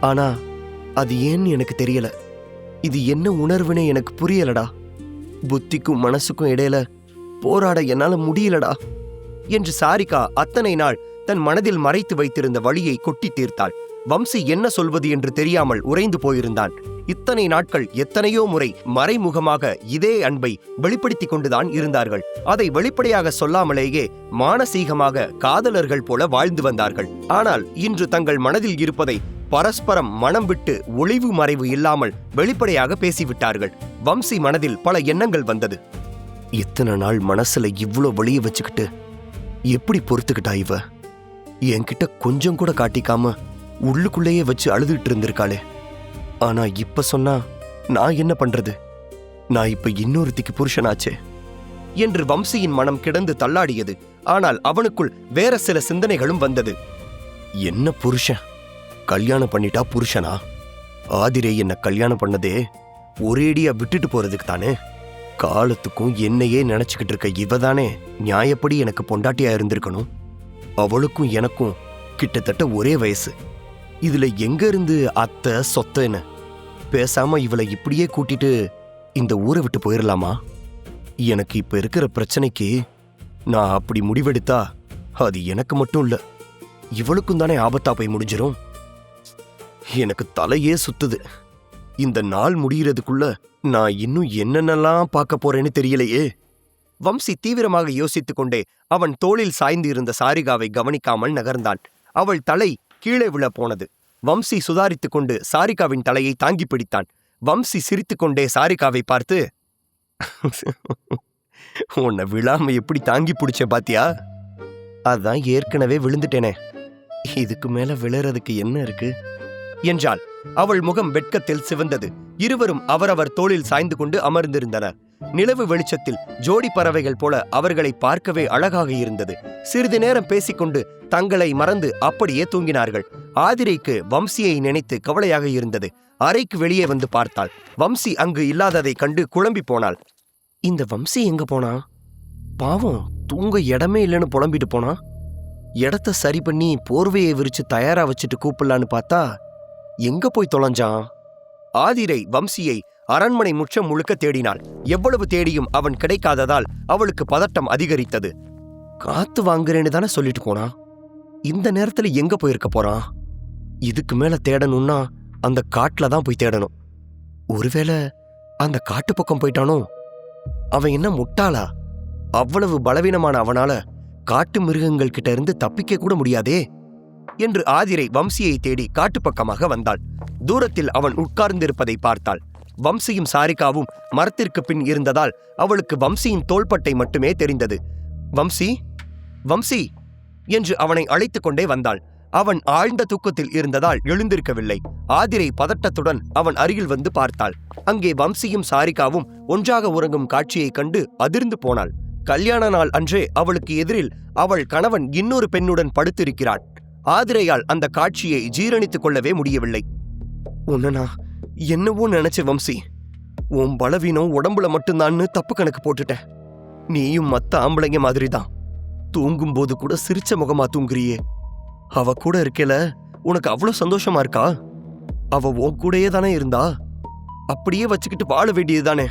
ஆனா அது ஏன்னு எனக்கு தெரியல. இது என்ன உணர்வுன்னு எனக்கு புரியலடா. புத்திக்கும் மனசுக்கும் இடையில போராட என்னால முடியலடா என்று சாரிகா அத்தனை நாள் தன் மனதில் மறைத்து வைத்திருந்த வழியை கொட்டி தீர்த்தாள். வம்சி என்ன சொல்வது என்று தெரியாமல் உறைந்து போயிருந்தான். இத்தனை நாட்கள் எத்தனையோ முறை மறைமுகமாக இதே அன்பை வெளிப்படுத்திக் கொண்டுதான் இருந்தார்கள். அதை வெளிப்படையாக சொல்லாமலேயே மானசீகமாக காதலர்கள் போல வாழ்ந்து வந்தார்கள். ஆனால் இன்று தங்கள் மனதில் இருப்பதை பரஸ்பரம் மனம் விட்டு ஒளிவு மறைவு இல்லாமல் வெளிப்படையாக பேசிவிட்டார்கள். வம்சி மனதில் பல எண்ணங்கள் வந்தது. இத்தனை நாள் மனசுல இவ்ளோ வலிய வச்சுக்கிட்டு எப்படி பொறுத்துக்கிட்டா இவ? என்கிட்ட கொஞ்சம் கூட காட்டிக்காம உள்ளுக்குள்ளேயே வச்சு அழுதுட்டு இருந்திருக்காளே. ஆனா இப்ப சொன்னா நான் என்ன பண்றது? நான் இப்ப இன்னொருத்திக்கு புருஷனாச்சே என்று வம்சியின் மனம் கிடந்து தள்ளாடியது. ஆனால் அவனுக்குள் வேற சில சிந்தனைகளும் வந்தது. என்ன புருஷன்? கல்யாணம் பண்ணிட்டா புருஷனா? ஆதிரே என்ன கல்யாணம் பண்ணதே ஒரேடியா விட்டுட்டு போறதுக்கு தானே. காலத்துக்கும் என்னையே நினைச்சுக்கிட்டு இருக்க இவதானே நியாயப்படி எனக்கு பொண்டாட்டியா இருந்திருக்கணும். அவளுக்கும் எனக்கும் கிட்டத்தட்ட ஒரே வயசு. இதுல எங்க இருந்து அத்தை சொத்தன்னு? பேசாம இவளை இப்படியே கூட்டிட்டு இந்த ஊரை விட்டு போயிடலாமா? எனக்கு இப்ப இருக்கிற பிரச்சனைக்கு நான் அப்படி முடிவெடுத்தா அது எனக்கு மட்டும் இல்ல, இவளுக்கும் தானே ஆபத்தா போய் முடிஞ்சிரும். எனக்கு தலையே சுத்துது. இந்த நாள் முடிகிறதுக்குள்ள நான் இன்னும் என்னென்னலாம் பார்க்க போறேன்னு தெரியலையே. வம்சி தீவிரமாக யோசித்துக் கொண்டே அவன் தோளில் சாய்ந்து இருந்த சாரிகாவை கவனிக்காமல் நகர்ந்தான். அவள் தலை கீழே விழ போனது. வம்சி சுதாரித்துக் கொண்டு சாரிகாவின் தலையை தாங்கி பிடித்தான். வம்சி சிரித்துக்கொண்டே சாரிகாவை பார்த்து, உன்னை விழாம எப்படி தாங்கி பிடிச்ச பாத்தியா? அதான் ஏற்கனவே விழுந்துட்டேனே, இதுக்கு மேல விழறதுக்கு என்ன இருக்கு என்றாள். அவள் முகம் வெட்கத்தில் சிவந்தது. இருவரும் அவரவர் தோளில் சாய்ந்து கொண்டு அமர்ந்திருந்தனர். நிலவு வெளிச்சத்தில் ஜோடி பறவைகள் போல அவர்களை பார்க்கவே அழகாக இருந்தது. சிறிது நேரம் பேசிக்கொண்டு தங்களை மறந்து அப்படியே தூங்கினார்கள். ஆதிரைக்கு வம்சியை நினைத்து கவலையாக இருந்தது. அறைக்கு வெளியே வந்து பார்த்தாள். வம்சி அங்கு இல்லாததை கண்டு குழம்பி போனாள். இந்த வம்சி எங்க போனா? பாவம், தூங்க இடமே இல்லைன்னு புலம்பிட்டு போனா. இடத்த சரி பண்ணி போர்வையை விரிச்சு தயாரா வச்சுட்டு கூப்பிடலான்னு பார்த்தா எங்க போய் தொலைஞ்சான்? ஆதிரை வம்சியை அரண்மனை முற்றம் முழுக்க தேடினாள். எவ்வளவு தேடியும் அவன் கிடைக்காததால் அவளுக்கு பதட்டம் அதிகரித்தது. காத்து வாங்குறேன்னு தானே சொல்லிட்டு போனா, இந்த நேரத்துல எங்க போயிருக்க போறான்? இதுக்கு மேல தேடணும்னா அந்த காட்டுல தான் போய் தேடணும். ஒருவேளை அந்த காட்டு பக்கம் போயிட்டானோ? அவன் என்ன முட்டாளா? அவ்வளவு பலவீனமான அவனால காட்டு மிருகங்கள் கிட்ட இருந்து தப்பிக்க கூட முடியாதே என்று ஆதிரை வம்சியை தேடி காட்டுப்பக்கமாக வந்தாள். தூரத்தில் அவன் உட்கார்ந்திருப்பதை பார்த்தாள். வம்சியும் சாரிகாவும் மரத்திற்கு பின் இருந்ததால் அவளுக்கு வம்சியின் தோள்பட்டை மட்டுமே தெரிந்தது. வம்சி, வம்சி என்று அவனை அழைத்துக் கொண்டே வந்தாள். அவன் ஆழ்ந்த தூக்கத்தில் இருந்ததால் எழுந்திருக்கவில்லை. ஆதிரை பதட்டத்துடன் அவன் அருகில் வந்து பார்த்தாள். அங்கே வம்சியும் சாரிகாவும் ஒன்றாக உறங்கும் காட்சியைக் கண்டு அதிர்ந்து போனாள். கல்யாண நாள் அன்றே அவளுக்கு எதிரில் அவள் கணவன் இன்னொரு பெண்ணுடன் படுத்திருக்கிறாள். ஆதிரையால் அந்த காட்சியை ஜீரணித்துக் கொள்ளவே முடியவில்லை. உன்னனா என்னவோ நினைச்ச வம்சி, உன் பலவீனம் உடம்புல மட்டும்தான்னு தப்பு கணக்கு போட்டுட்ட. நீயும் மத்த ஆம்பளைங்க மாதிரிதான். தூங்கும்போது கூட சிரிச்ச முகமா தூங்குறியே. அவ கூட இருக்கல உனக்கு அவ்வளவு சந்தோஷமா இருக்கா? அவ உன் கூடயே தானே இருந்தா. அப்படியே வச்சுக்கிட்டு வாழ வேண்டியதுதானே.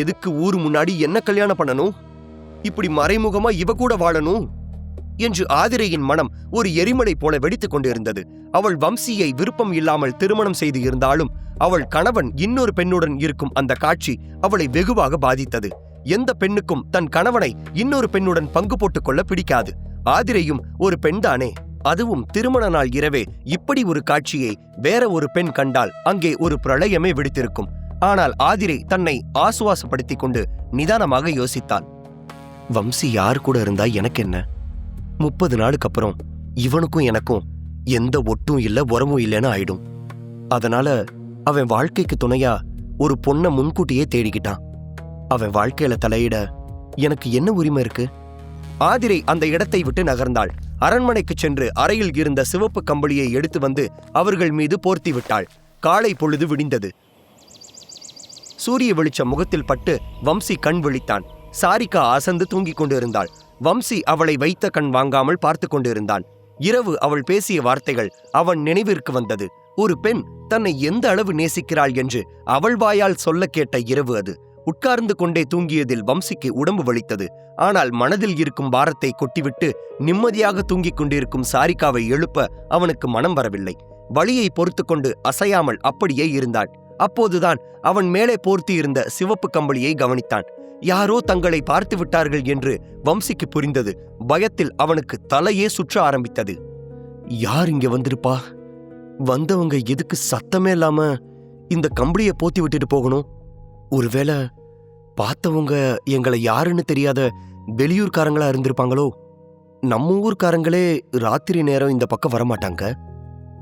எதுக்கு ஊரு முன்னாடி என்ன கல்யாணம் பண்ணணும்? இப்படி மறைமுகமா இவ கூட வாழணும் என்று ஆதிரையின் மனம் ஒரு எரிமலை போல வெடித்துக் கொண்டிருந்தது. அவள் வம்சியை விருப்பம் இல்லாமல் திருமணம் செய்து இருந்தாலும் அவள் கணவன் இன்னொரு பெண்ணுடன் இருக்கும் அந்த காட்சி அவளை வெகுவாக பாதித்தது. எந்த பெண்ணுக்கும் தன் கணவனை இன்னொரு பெண்ணுடன் பங்கு போட்டுக் கொள்ள பிடிக்காது. ஆதிரையும் ஒரு பெண்தானே. அதுவும் திருமண நாள் இரவே இப்படி ஒரு காட்சியை வேற ஒரு பெண் கண்டால் அங்கே ஒரு பிரளயமே வெடித்திருக்கும். ஆனால் ஆதிரை தன்னை ஆசுவாசப்படுத்திக் கொண்டு நிதானமாக யோசித்தாள். வம்சி யார் கூட இருந்தா எனக்கு என்ன? 30 நாளுக்கு அப்புறம் இவனுக்கும் எனக்கும் எந்த ஒட்டும் இல்ல உறவும் இல்லைன்னு ஆயிடும். அதனால அவன் வாழ்க்கைக்கு துணையா ஒரு பொண்ணை முன்கூட்டியே தேடிக்கிட்டான். அவன் வாழ்க்கையில தலையிட எனக்கு என்ன உரிமை இருக்கு? ஆதிரை அந்த இடத்தை விட்டு நகர்ந்தாள். அரண்மனைக்கு சென்று அறையில் இருந்த சிவப்பு கம்பளியை எடுத்து வந்து அவர்கள் மீது போர்த்தி விட்டாள். காலை பொழுது விடிந்தது. சூரிய வெளிச்சம் முகத்தில் பட்டு வம்சி கண் விழித்தான். சாரிகா அசந்து தூங்கிக் கொண்டிருந்தாள். வம்சி அவளை வைத்த கண் வாங்காமல் பார்த்து கொண்டிருந்தான். இரவு அவள் பேசிய வார்த்தைகள் அவன் நினைவிற்கு வந்தது. ஒரு பெண் தன்னை எந்த அளவு நேசிக்கிறாள் என்று அவள் வாயால் சொல்ல கேட்ட இரவு அது. உட்கார்ந்து கொண்டே தூங்கியதில் வம்சிக்கு உடம்பு வலித்தது. ஆனால் மனதில் இருக்கும் பாரத்தை கொட்டிவிட்டு நிம்மதியாக தூங்கிக் கொண்டிருக்கும் சாரிகாவை எழுப்ப அவனுக்கு மனம் வரவில்லை. வலியை பொறுத்து கொண்டு அசையாமல் அப்படியே இருந்தாள். அப்போதுதான் அவன் மேலே போர்த்தி இருந்த சிவப்பு கம்பளியை கவனித்தான். யாரோ தங்களை பார்த்து விட்டார்கள் என்று வம்சிக்கு புரிந்தது. பயத்தில் அவனுக்கு தலையே சுற்ற ஆரம்பித்தது. யார் இங்க வந்திருப்பா? வந்தவங்க எதுக்கு சத்தமே இல்லாம இந்த கம்பளியை போத்தி விட்டுட்டு போகணும்? ஒருவேளை பார்த்தவங்க எங்களை யாருன்னு தெரியாத வெளியூர்காரங்களா இருந்திருப்பாங்களோ? நம்ம ஊர்காரங்களே ராத்திரி நேரம் இந்த பக்கம் வரமாட்டாங்க.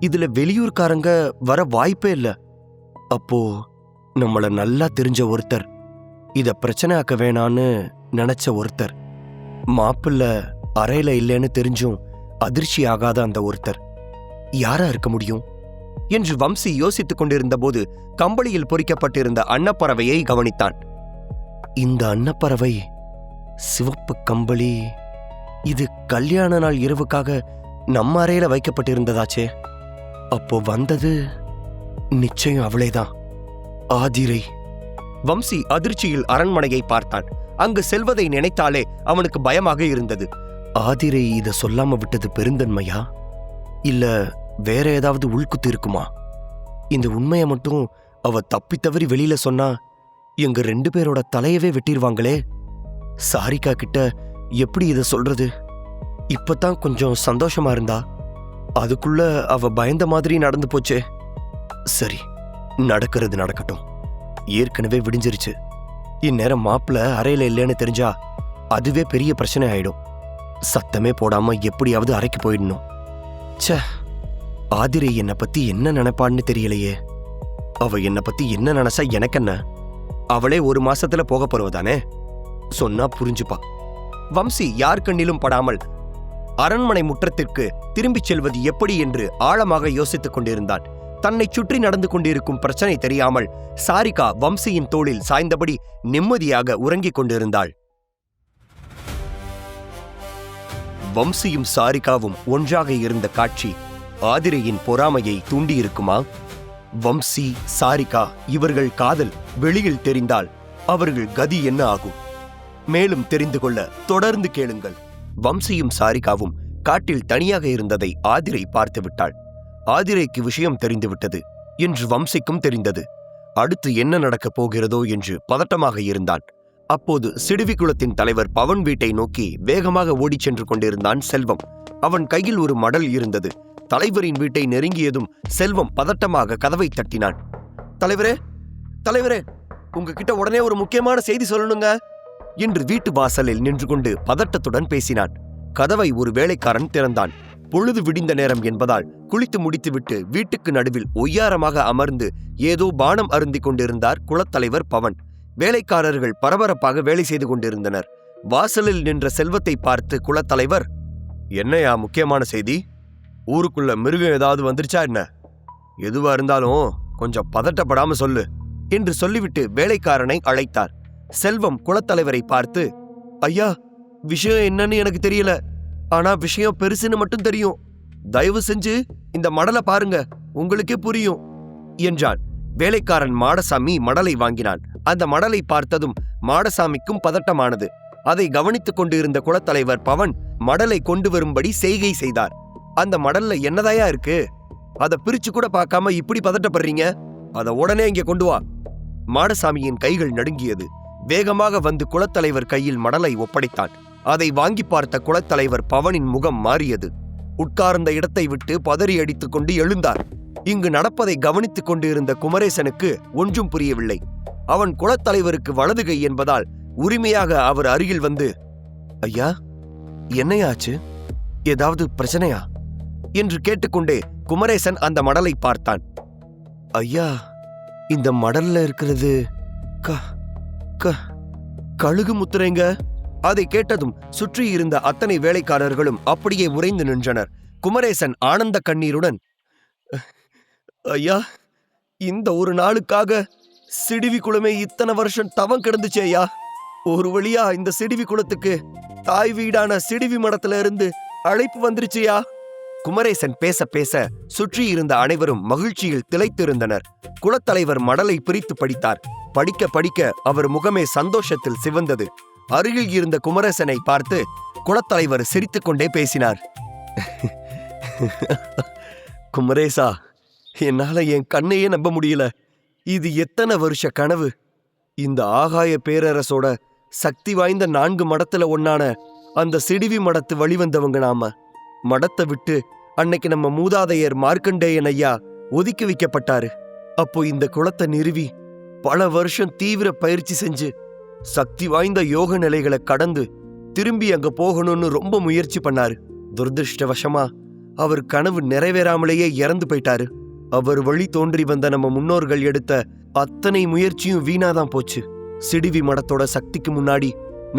இதுல வெளியூர்காரங்க வர வாய்ப்பே இல்ல. அப்போ நம்மள நல்லா தெரிஞ்ச ஒருத்தர், இத பிரச்சனை ஆக்க வேணான்னு நினைச்ச ஒருத்தர், மாப்பிள்ள அறையில இல்லைன்னு தெரிஞ்சும் அதிர்ச்சி ஆகாத அந்த ஒருத்தர் யாரா இருக்க முடியும் என்று வம்சி யோசித்துக் கொண்டிருந்த போது கம்பளியில் பொறிக்கப்பட்டிருந்த அன்னப்பறவையை கவனித்தான். இந்த அன்னப்பறவை சிவப்பு கம்பளி, இது கல்யாண நாள் இரவுக்காக நம்ம அறையில வைக்கப்பட்டிருந்ததாச்சே. அப்போ வந்தது நிச்சயம் அவளேதான், ஆதிரை. வம்சி அதிர்ச்சியில் அரண்மனையை பார்த்தான். அங்கு செல்வதை நினைத்தாலே அவனுக்கு பயமாக இருந்தது. ஆதிரை இத சொல்லாம விட்டது பெருந்தன்மையா, இல்ல வேற ஏதாவது உள்குத்து இருக்குமா? இந்த உண்மையை மட்டும் அவ தப்பி தவறி வெளியில சொன்னா எங்க 2 பேரோட தலையவே வெட்டிருவாங்களே. சாரிகா கிட்ட எப்படி இத சொல்றது? இப்பதான் கொஞ்சம் சந்தோஷமா இருந்தா, அதுக்குள்ள அவ பயந்த மாதிரி நடந்து போச்சே. சரி, நடக்கிறது நடக்கட்டும். ஏற்கனவே விடிஞ்சிருச்சு. இந்நேரம் மாப்பிள்ள அறையில இல்லைன்னு தெரிஞ்சா அதுவே பெரிய பிரச்சனை ஆயிடும். சத்தமே போடாம எப்படியாவது அறைக்கு போயிடணும். ச்சே, ஆதிரை என்னை பத்தி என்ன நினைப்பான்னு தெரியலையே. அவ என்னை பத்தி என்ன நினைச்சா எனக்கு என்ன? அவளே 1 மாசத்துல போக போறவதானே, சொன்னா புரிஞ்சுப்பா. வம்சி யார் கண்ணிலும் படாமல் அரண்மனை முற்றத்திற்கு திரும்பிச் செல்வது எப்படி என்று ஆழமாக யோசித்துக் கொண்டிருந்தான். தன்னை சுற்றி நடந்து கொண்டிருக்கும் பிரச்சனை தெரியாமல் சாரிகா வம்சியின் தோளில் சாய்ந்தபடி நிம்மதியாக உறங்கிக் கொண்டிருந்தாள். வம்சியும் சாரிகாவும் ஒன்றாக இருந்த காட்சி ஆதிரையின் பொறாமையை தூண்டியிருக்குமா? வம்சி, சாரிகா இவர்கள் காதல் வெளியில் தெரிந்தால் அவர்கள் கதி என்ன ஆகும்? மேலும் தெரிந்து கொள்ள தொடர்ந்து கேளுங்கள். வம்சியும் சாரிகாவும் காட்டில் தனியாக இருந்ததை ஆதிரை பார்த்து விட்டாள். ஆதிரைக்கு விஷயம் தெரிந்துவிட்டது என்று வம்சிக்கும் தெரிந்தது. அடுத்து என்ன நடக்கப் போகிறதோ என்று பதட்டமாக இருந்தான். அப்போது சிடுவி குலத்தின் தலைவர் பவன் வீட்டை நோக்கி வேகமாக ஓடிச் சென்று கொண்டிருந்தான் செல்வம். அவன் கையில் ஒரு மடல் இருந்தது. தலைவரின் வீட்டை நெருங்கியதும் செல்வம் பதட்டமாக கதவை தட்டினான். தலைவரே, தலைவரே, உங்ககிட்ட உடனே ஒரு முக்கியமான செய்தி சொல்லணுங்க என்று வீட்டு வாசலில் நின்று கொண்டு பதட்டத்துடன் பேசினான். கதவை ஒரு வேலைக்காரன் திறந்தான். பொழுது விடிந்த நேரம் என்பதால் குளித்து முடித்துவிட்டு வீட்டுக்கு நடுவில் ஒய்யாரமாக அமர்ந்து ஏதோ பானம் அருந்திக் கொண்டிருந்தார் குலத்தலைவர் பவன். வேலைக்காரர்கள் பரபரப்பாக வேலை செய்து கொண்டிருந்தனர். வாசலில் நின்ற செல்வத்தை பார்த்து குலத்தலைவர், என்னையா முக்கியமான செய்தி? ஊருக்குள்ள மிருகம் ஏதாவது வந்துருச்சா என்ன? எதுவா இருந்தாலும் கொஞ்சம் பதட்டப்படாம சொல்லு என்று சொல்லிவிட்டு வேலைக்காரனை அழைத்தார். செல்வம் குலத்தலைவரை பார்த்து, ஐயா, விஷயம் என்னன்னு எனக்கு தெரியல, ஆனா விஷயம் பெருசுன்னு மட்டும் தெரியும். தயவு செஞ்சு இந்த மடலை பாருங்க, உங்களுக்கே புரியும் என்றான். வேலைக்காரன் மாடசாமி மடலை வாங்கினான். அந்த மடலை பார்த்ததும் மாடசாமிக்கும் பதட்டமானது. அதை கவனித்துக் கொண்டிருந்த குலத்தலைவர் பவன் மடலை கொண்டு வரும்படி செய்கை செய்தார். அந்த மடல்ல என்னதாயா இருக்கு? அதை பிரிச்சு கூட பார்க்காம இப்படி பதட்டப்படுறீங்க? அதை உடனே இங்க கொண்டு வா. மாடசாமியின் கைகள் நடுங்கியது. வேகமாக வந்து குலத்தலைவர் கையில் மடலை ஒப்படைத்தான். அதை வாங்கி பார்த்த குலத்தலைவர் பவனின் முகம் மாறியது. உட்கார்ந்த இடத்தை விட்டு பதறி அடித்துக் கொண்டு எழுந்தார். இங்கு நடப்பதை கவனித்துக் கொண்டிருந்த குமரேசனுக்கு ஒன்றும் புரியவில்லை. அவன் குலத்தலைவருக்கு வலதுகை என்பதால் உரிமையாக அவர் அருகில் வந்து, ஐயா, என்னையாச்சு? ஏதாவது பிரச்சனையா என்று கேட்டுக்கொண்டே குமரேசன் அந்த மடலை பார்த்தான். ஐயா, இந்த மடல்ல இருக்கிறது கழுகு முத்திரைங்க. அதை கேட்டதும் சுற்றி இருந்த அத்தனை வேலைக்காரர்களும் அப்படியே உறைந்து நின்றனர். குமரேசன் ஆனந்த கண்ணீருடன், ஐயா, இந்த ஒரு நாளுக்காக சிடுவி குலமே இத்தனை வருஷம் தவம் கிடந்துச்சு ஐயா. ஒரு வழியா இந்த சிடுவி குலத்துக்கு தாய் வீடான சிடுவி மடத்துல இருந்து அழைப்பு வந்துருச்சுயா. குமரேசன் பேச பேச சுற்றி இருந்த அனைவரும் மகிழ்ச்சியில் திளைத்திருந்தனர். குலத்தலைவர் மடலை பிரித்து படித்தார். படிக்க படிக்க அவர் முகமே சந்தோஷத்தில் சிவந்தது. அருகில் இருந்த குமரேசனை பார்த்து குலத்தலைவர் சிரித்துக்கொண்டே பேசினார். குமரேசா, என்னால என் கண்ணையே நம்ப முடியல. இது எத்தனை வருஷ கனவு. இந்த ஆகாய பேரரசோட சக்தி வாய்ந்த 4 மடத்துல ஒன்னான அந்த சிடுவி மடத்து வழிவந்தவங்க நாம. மடத்தை விட்டு அன்னைக்கு நம்ம மூதாதையர் மார்க்கண்டேயன் ஐயா ஒதுக்கி வைக்கப்பட்டாரு. அப்போ இந்த குலத்தை நிறுவி பல வருஷம் தீவிர பயிற்சி செஞ்சு சக்தி வாய்ந்த யோக நிலைகளை கடந்து திரும்பி அங்க போகணும்னு ரொம்ப முயற்சி பண்ணாரு. துரதிருஷ்டவசமா அவர் கனவு நிறைவேறாமலேயே இறந்து போயிட்டாரு. அவர் வழி தோன்றி வந்த நம்ம முன்னோர்கள் எடுத்த அத்தனை முயற்சியும் வீணாதான் போச்சு. சிடுவி மடத்தோட சக்திக்கு முன்னாடி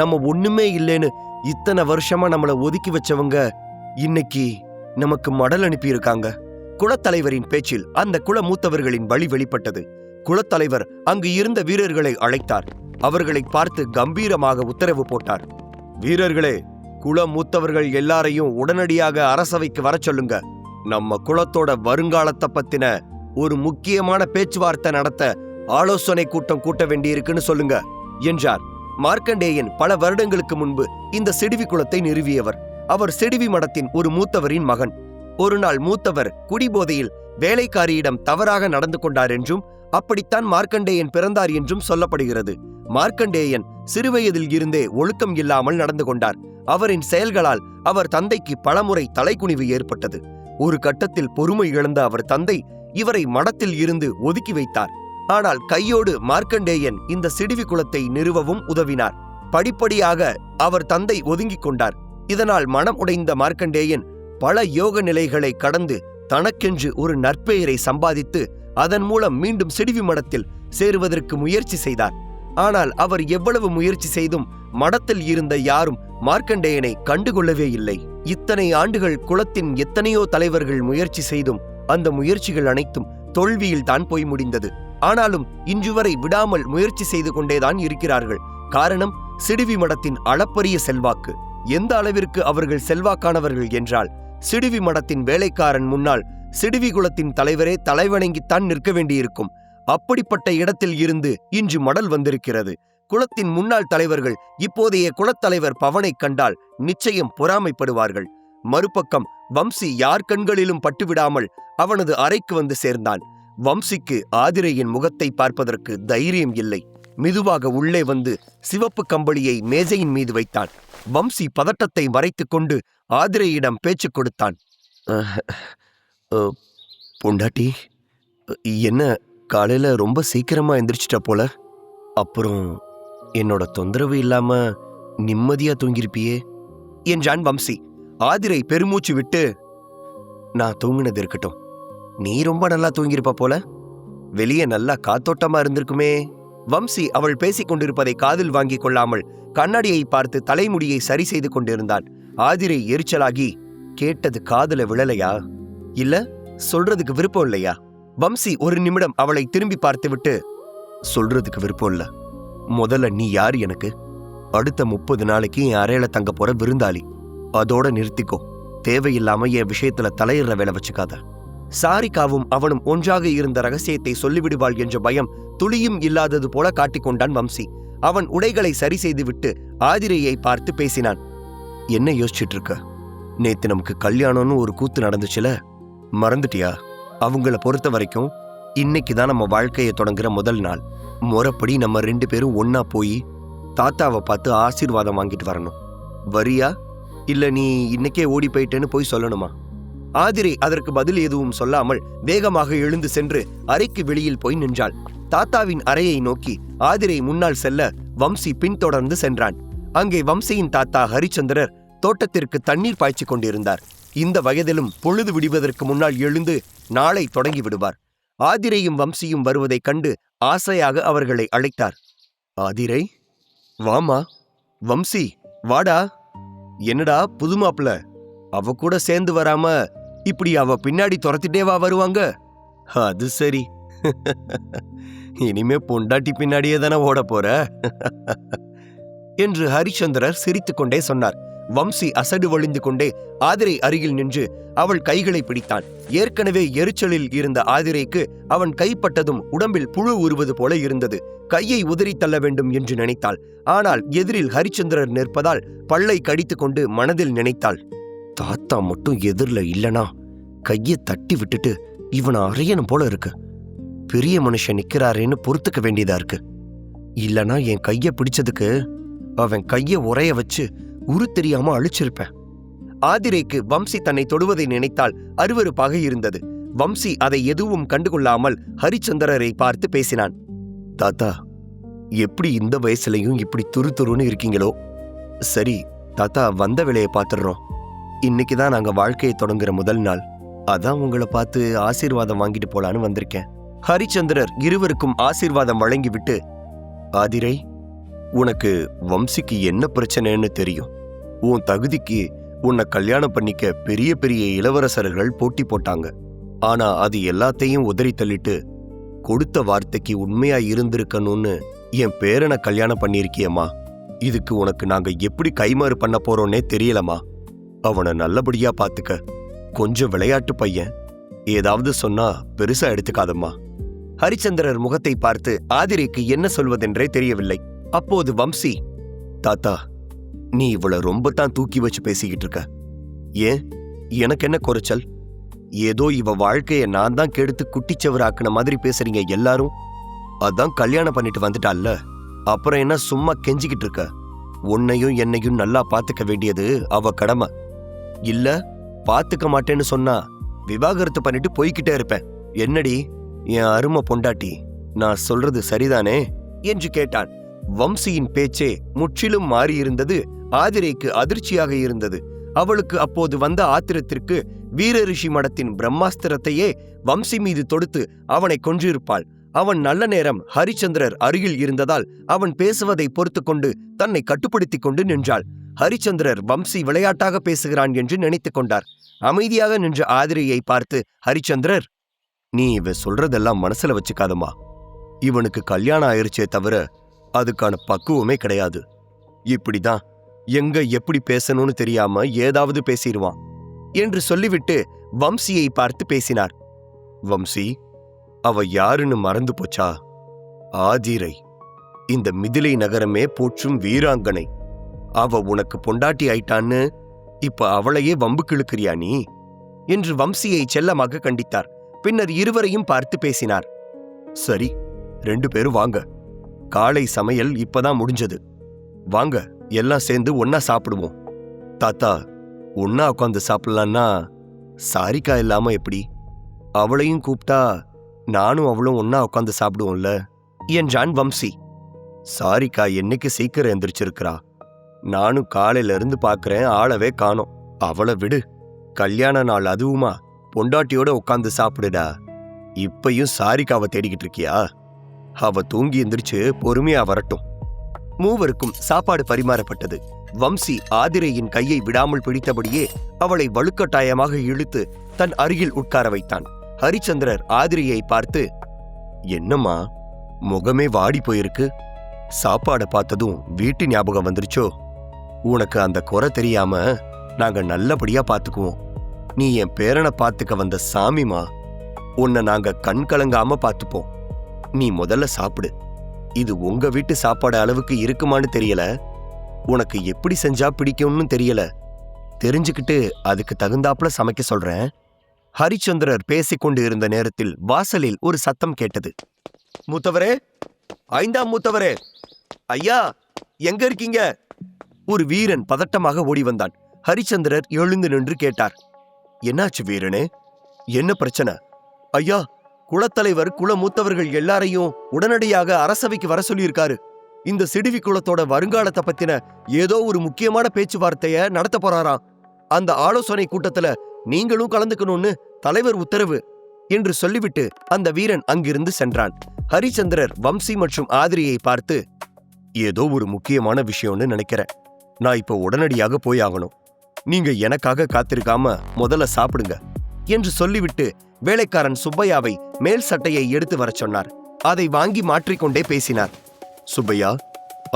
நம்ம ஒண்ணுமே இல்லைன்னு இத்தனை வருஷமா நம்மள ஒதுக்கி வச்சவங்க இன்னைக்கு நமக்கு மடல் அனுப்பியிருக்காங்க. குலத்தலைவரின் பேச்சில் அந்த குல மூத்தவர்களின் வழி வெளிப்பட்டது. குலத்தலைவர் அங்கு இருந்த வீரர்களை அழைத்தார். அவர்களை பார்த்து கம்பீரமாக உத்தரவு போட்டார். வீரர்களே, குல மூத்தவர்கள் எல்லாரையும் உடனடியாக அரசவைக்கு வர சொல்லுங்க. நம்ம குலத்தோட வருங்காலத்தை பத்தின ஒரு முக்கியமான பேச்சுவார்த்தை நடத்த ஆலோசனை கூட்டம் கூட்ட வேண்டியிருக்குன்னு சொல்லுங்க என்றார். மார்க்கண்டேயன் பல வருடங்களுக்கு முன்பு இந்த சிடுவி குலத்தை நிறுவியவர். அவர் சிடுவி மடத்தின் ஒரு மூத்தவரின் மகன். ஒரு நாள் மூத்தவர் குடிபோதையில் வேலைக்காரியிடம் தவறாக நடந்து கொண்டார் என்றும் அப்படித்தான் மார்க்கண்டேயன் பிறந்தார் என்றும் சொல்லப்படுகிறது. மார்க்கண்டேயன் சிறுவயதில் இருந்தே ஒழுக்கம் இல்லாமல் நடந்து கொண்டார். அவரின் செயல்களால் அவர் தந்தைக்கு பலமுறை தலைக்குனிவு ஏற்பட்டது. ஒரு கட்டத்தில் பொறுமை இழந்த அவர் தந்தை இவரை மடத்தில் இருந்து ஒதுக்கி வைத்தார். ஆனால் கையோடு மார்க்கண்டேயன் இந்த சிடுவி குலத்தை நிறுவவும் உதவினார். படிப்படியாக அவர் தந்தை ஒதுங்கிக் கொண்டார். இதனால் மனம் உடைந்த மார்க்கண்டேயன் பல யோக நிலைகளை கடந்து தனக்கென்று ஒரு நற்பெயரை சம்பாதித்து அதன் மூலம் மீண்டும் சிடுவி மடத்தில் சேருவதற்கு முயற்சி செய்தார். ஆனால் அவர் எவ்வளவு முயற்சி செய்தும் மடத்தில் இருந்த யாரும் மார்க்கண்டேயனை கண்டுகொள்ளவே இல்லை. இத்தனை ஆண்டுகள் குலத்தின் எத்தனையோ தலைவர்கள் முயற்சி செய்தும் அந்த முயற்சிகள் அனைத்தும் தோல்வியில் தான் போய் முடிந்தது. ஆனாலும் இன்று வரை விடாமல் முயற்சி செய்து கொண்டேதான் இருக்கிறார்கள். காரணம், சிடுவி மடத்தின் அளப்பரிய செல்வாக்கு. எந்த அளவிற்கு அவர்கள் செல்வாக்கானவர்கள் என்றால், சிடுவி மடத்தின் வேலைக்காரன் முன்னால் சிடுவி குலத்தின் தலைவரே தலைவணங்கித்தான் நிற்க வேண்டியிருக்கும். அப்படிப்பட்ட இடத்தில் இருந்து இன்று மடல் வந்திருக்கிறது. குலத்தின் முன்னாள் தலைவர்கள் இப்போதைய குலத்தலைவர் பவனை கண்டால் நிச்சயம் பொறாமைப்படுவார்கள். மறுபக்கம் வம்சி யார் கண்களிலும் பட்டுவிடாமல் அவனது அறைக்கு வந்து சேர்ந்தான். வம்சிக்கு ஆதிரையின் முகத்தை பார்ப்பதற்கு தைரியம் இல்லை. மெதுவாக உள்ளே வந்து சிவப்பு கம்பளியை மேஜையின் மீது வைத்தான். வம்சி பதட்டத்தை மறைத்துக் கொண்டு ஆதிரையிடம் பேச்சு கொடுத்தான். பொண்டாட்டி, என்ன காலையில ரொம்ப சீக்கிரமா எந்திரிச்சிட்ட போல. அப்புறம் என்னோட தொந்தரவு இல்லாம நிம்மதியா தூங்கிருப்பியே என்றான் வம்சி. ஆதிரை பெருமூச்சு விட்டு, நான் தூங்கினது இருக்கட்டும், நீ ரொம்ப நல்லா தூங்கியிருப்ப போல. வெளியே நல்லா காத்தோட்டமா இருந்திருக்குமே. வம்சி அவள் பேசிக் கொண்டிருப்பதை காதில் வாங்கிக் கொள்ளாமல் கண்ணாடியை பார்த்து தலைமுடியை சரி செய்து கொண்டிருந்தான். ஆதிரை எரிச்சலாகி, கேட்டது காதுல விழலையா, இல்ல சொல்றதுக்கு விருப்பம் இல்லையா? வம்சி ஒரு நிமிடம் அவளை திரும்பி பார்த்துவிட்டு, சொல்றதுக்கு விருப்பம் இல்ல. முதல்ல நீ யார் எனக்கு? அடுத்த 30 நாளைக்கு என் அறையில தங்க போற விருந்தாளி. அதோட நிறுத்திக்கோ. தேவையில்லாம என் விஷயத்துல தலையிடுற வேலை வச்சுக்காத. சாரிகாவும் அவனும் ஒன்றாக இருந்த ரகசியத்தை சொல்லிவிடுவாள் என்ற பயம் துளியும் இல்லாதது போல காட்டிக்கொண்டான் வம்சி. அவன் உடைகளை சரி செய்துவிட்டு ஆதிரையை பார்த்து பேசினான். என்ன யோசிச்சுட்டு இருக்க? நேத்து நமக்கு கல்யாணம்னு ஒரு கூத்து நடந்துச்சுல, மறந்துட்டியா? அவங்கள பொறுத்த வரைக்கும் இன்னைக்குதான் நம்ம வாழ்க்கையை தொடங்குற முதல் நாள். முறைப்படி நம்ம 2 பேரும் ஒன்னா போய் தாத்தாவை பார்த்து ஆசீர்வாதம் வாங்கிட்டு வரணும். வரியா? இல்ல நீ இன்னைக்கே ஓடி போயிட்டேன்னு போய் சொல்லணுமா? ஆதிரை அதற்கு பதில் எதுவும் சொல்லாமல் வேகமாக எழுந்து சென்று அறைக்கு வெளியில் போய் நின்றாள். தாத்தாவின் அறையை நோக்கி ஆதிரை முன்னால் செல்ல வம்சி பின்தொடர்ந்து சென்றான். அங்கே வம்சியின் தாத்தா ஹரிச்சந்திரர் தோட்டத்திற்கு தண்ணீர் பாய்ச்சிக் கொண்டிருந்தார். இந்த வயதிலும் பொழுது விடுவதற்கு முன்னால் எழுந்து நாளை தொடங்கி விடுவார். ஆதிரையும் வம்சியும் வருவதைக் கண்டு ஆசையாக அவர்களை அழைத்தார். ஆதிரை, வாமா. வம்சி, வாடா. என்னடா புது மாப்பிள, அவ கூட சேர்ந்து வராம இப்படி அவ பின்னாடி துரத்திட்டேவா வருவாங்க? அது சரி, இனிமே பொண்டாட்டி பின்னாடியே தானே ஓட போற என்று ஹரிச்சந்திரர் சிரித்துக் கொண்டே சொன்னார். வம்சி அசடு வழிந்து கொண்டே ஆதிரை அருகில் நின்று அவள் கைகளை பிடித்தான். ஏற்கனவே எரிச்சலில் இருந்த ஆதிரைக்கு அவன் கைப்பட்டதும் உடம்பில் புழு உருவது போல இருந்தது. கையை உதறி தள்ள வேண்டும் என்று நினைத்தாள். ஆனால் எதிரில் ஹரிச்சந்திரர் நிற்பதால் பல்லை கடித்துக் கொண்டு மனதில் நினைத்தாள், தாத்தா மட்டும் எதிரில இல்லனா கையை தட்டி விட்டுட்டு இவனை அறையணும் போல இருக்கு. பெரிய மனுஷன் நிக்கிறாரேன்னு பொறுத்துக்க வேண்டியதா இருக்கு. இல்லனா என் கைய பிடிச்சதுக்கு அவன் கைய உரைய வச்சு உரு தெரியாம அழிச்சிருப்பேன். ஆதிரைக்கு வம்சி தன்னை தொடுவதை நினைத்தால் அருவருப்பாக இருந்தது. வம்சி அதை எதுவும் கண்டுகொள்ளாமல் ஹரிச்சந்திரரை பார்த்து பேசினான். தாத்தா, எப்படி இந்த வயசுலயும் இப்படி துரு துருன்னு இருக்கீங்களோ? சரி தாத்தா, வந்த வேலையை பார்த்துடுறோம். இன்னைக்குதான் நாங்க வாழ்க்கையை தொடங்குற முதல் நாள். அதான் உங்களை பார்த்து ஆசீர்வாதம் வாங்கிட்டு போலான்னு வந்திருக்கேன். ஹரிச்சந்திரர் இருவருக்கும் ஆசீர்வாதம் வழங்கிவிட்டு, ஆதிரை, உனக்கு வம்சிக்கு என்ன பிரச்சனைன்னு தெரியும். உன் தகுதிக்கு உன்னை கல்யாணம் பண்ணிக்க பெரிய பெரிய இளவரசர்கள் போட்டி போட்டாங்க. ஆனா அது எல்லாத்தையும் உதறி தள்ளிட்டு கொடுத்த வார்த்தைக்கு உண்மையா இருந்திருக்கணும்னு என் பேரனை கல்யாணம் பண்ணிருக்கியம்மா. இதுக்கு உனக்கு நாங்க எப்படி கைமாறு பண்ண போறோன்னே தெரியலம்மா. அவனை நல்லபடியா பாத்துக்க. கொஞ்சம் விளையாட்டு பையன், ஏதாவது சொன்னா பெருசா எடுத்துக்காதம்மா. ஹரிச்சந்திரர் முகத்தை பார்த்து ஆதிரைக்கு என்ன சொல்வதென்றே தெரியவில்லை. அப்போது வம்சி, தாத்தா, நீ இவளை ரொம்ப தான் தூக்கி வச்சு பேசிக்கிட்டு இருக்க. ஏன், எனக்கு என்ன குறைச்சல்? ஏதோ இவ வாழ்க்கைய நான் தான் கெடுத்து குட்டிச்சவராக்குன மாதிரி பேசுறீங்க எல்லாரும். அதான் கல்யாணம் பண்ணிட்டு வந்துட்டால, அப்புறம் என்ன சும்மா கெஞ்சிக்கிட்டு இருக்க? உன்னையும் என்னையும் நல்லா பாத்துக்க வேண்டியது அவ கடமை. இல்ல பாத்துக்க மாட்டேன்னு சொன்னா விவாகரத்து பண்ணிட்டு போய்கிட்டே இருப்பேன். என்னடி என் அருமை பொண்டாட்டி, நான் சொல்றது சரிதானே என்று கேட்டான். வம்சியின் பேச்சே முற்றிலும் மாறியிருந்தது. ஆதிரைக்கு அதிர்ச்சியாக இருந்தது. அவளுக்கு அப்போது வந்த ஆத்திரத்திற்கு வீரரிஷி மடத்தின் பிரம்மாஸ்திரத்தையே வம்சி மீது தொடுத்து அவனை கொன்றிருப்பாள். அவன் நல்ல நேரம் ஹரிச்சந்திரர் அருகில் இருந்ததால் அவன் பேசுவதை பொறுத்து கொண்டு தன்னை கட்டுப்படுத்திக் கொண்டு நின்றாள். ஹரிச்சந்திரர் வம்சி விளையாட்டாக பேசுகிறான் என்று நினைத்துக் கொண்டார். அமைதியாக நின்ற ஆதிரையை பார்த்து ஹரிச்சந்திரர், நீ இவ சொல்றதெல்லாம் மனசுல வச்சுக்காதம்மா. இவனுக்கு கல்யாணம் ஆயிருச்சே தவிர அதுக்கான பக்குவமே கிடையாது. இப்படிதான் எங்க எப்படி பேசணும்னு தெரியாம ஏதாவது பேசிடுவான் என்று சொல்லிவிட்டு வம்சியை பார்த்து பேசினார். வம்சி, அவ யாருன்னு மறந்து போச்சா? ஆதிரை, இந்த மிதிலை நகரமே போற்றும் வீராங்கனை. அவ உனக்கு பொண்டாட்டி ஆயிட்டான்னு இப்ப அவளையே வம்பு கிழக்கிறியா நீ என்று வம்சியை செல்லமாக கண்டித்தார். பின்னர் இருவரையும் பார்த்து பேசினார். சரி, 2 பேரும் வாங்க. காலை சமையல் இப்பதான் முடிஞ்சது. வாங்க எல்லாம் சேர்ந்து ஒன்னா சாப்பிடுவோம். தாத்தா, ஒன்னா உட்காந்து சாப்பிடலான்னா சாரிக்கா இல்லாம எப்படி? அவளையும் கூப்பிட்டா நானும் அவளும் ஒன்னா உட்காந்து சாப்பிடுவோம்ல என்றான் வம்சி. சாரிக்கா என்னைக்கு சீக்கிரம் எந்திரிச்சிருக்கிறா. நானும் காலையில இருந்து பாக்குறேன், ஆளவே காணோம். அவளை விடு. கல்யாண நாள் அதுவுமா பொண்டாட்டியோட உட்காந்து சாப்பிடுடா. இப்பயும் சாரிக்காவை தேடிக்கிட்டு இருக்கியா? அவ தூங்கி எந்திரிச்சு பொறுமையா வரட்டும். மூவருக்கும் சாப்பாடு பரிமாறப்பட்டது. வம்சி ஆதிரையின் கையை விடாமல் பிடித்தபடியே அவளை வலுக்கட்டாயமாக இழுத்து தன் அருகில் உட்கார வைத்தான். ஹரிச்சந்திரர் ஆதிரையை பார்த்து, என்னம்மா முகமே வாடி போயிருக்கு? சாப்பாடை பார்த்ததும் வீட்டு ஞாபகம் வந்துருச்சோ? உனக்கு அந்த குறை தெரியாம நாங்க நல்லபடியா பாத்துக்குவோம். நீ என் பேரனை பார்த்துக்க வந்த சாமிமா. உன்னை நாங்க கண் கலங்காம பார்த்துப்போம். நீ முதல்ல சாப்பிடு. இது உங்க வீட்டு சாப்பாடு அளவுக்கு இருக்குமான்னு தெரியல. உனக்கு எப்படி செஞ்சா பிடிக்கும்னு தெரியல. தெரிஞ்சுக்கிட்டு அதுக்கு தகுந்தாப்புல சமைக்க சொல்றேன். ஹரிச்சந்திரர் பேசிக்கொண்டு இருந்த நேரத்தில் வாசலில் ஒரு சத்தம் கேட்டது. மூத்தவரே, 5ஆம் மூத்தவரே, ஐயா, எங்க இருக்கீங்க? ஒரு வீரன் பதட்டமாக ஓடி வந்தான். ஹரிச்சந்திரர் எழுந்து நின்று கேட்டார். என்னாச்சு வீரனே? என்ன பிரச்சனை? ஐயா, குலத்தலைவர் குல மூத்தவர்கள் எல்லாரையும் உடனடியாக அரசவைக்கு வர சொல்லியிருக்காரு. இந்த சிடுவி குலத்தோட வருங்காலத்தை பத்தின ஏதோ ஒரு முக்கியமான பேச்சுவார்த்தைய நடத்த போறாராம். அந்த ஆலோசனை கூட்டத்துல நீங்களும் கலந்துக்கணும்னு தலைவர் உத்தரவு என்று சொல்லிவிட்டு அந்த வீரன் அங்கிருந்து சென்றான். ஹரிச்சந்திரர் வம்சி மற்றும் ஆதிரியை பார்த்து, ஏதோ ஒரு முக்கியமான விஷயம்னு நினைக்கிறேன். நான் இப்போ உடனடியாக போய் ஆகணும். நீங்க எனக்காக காத்திருக்காம முதல்ல சாப்பிடுங்க என்று சொல்லிவிட்டு வேலைக்காரன் சுப்பையாவை மேல் சட்டையை எடுத்து வர சொன்னார். அதை வாங்கி மாற்றிக்கொண்டே பேசினார். சுப்பையா,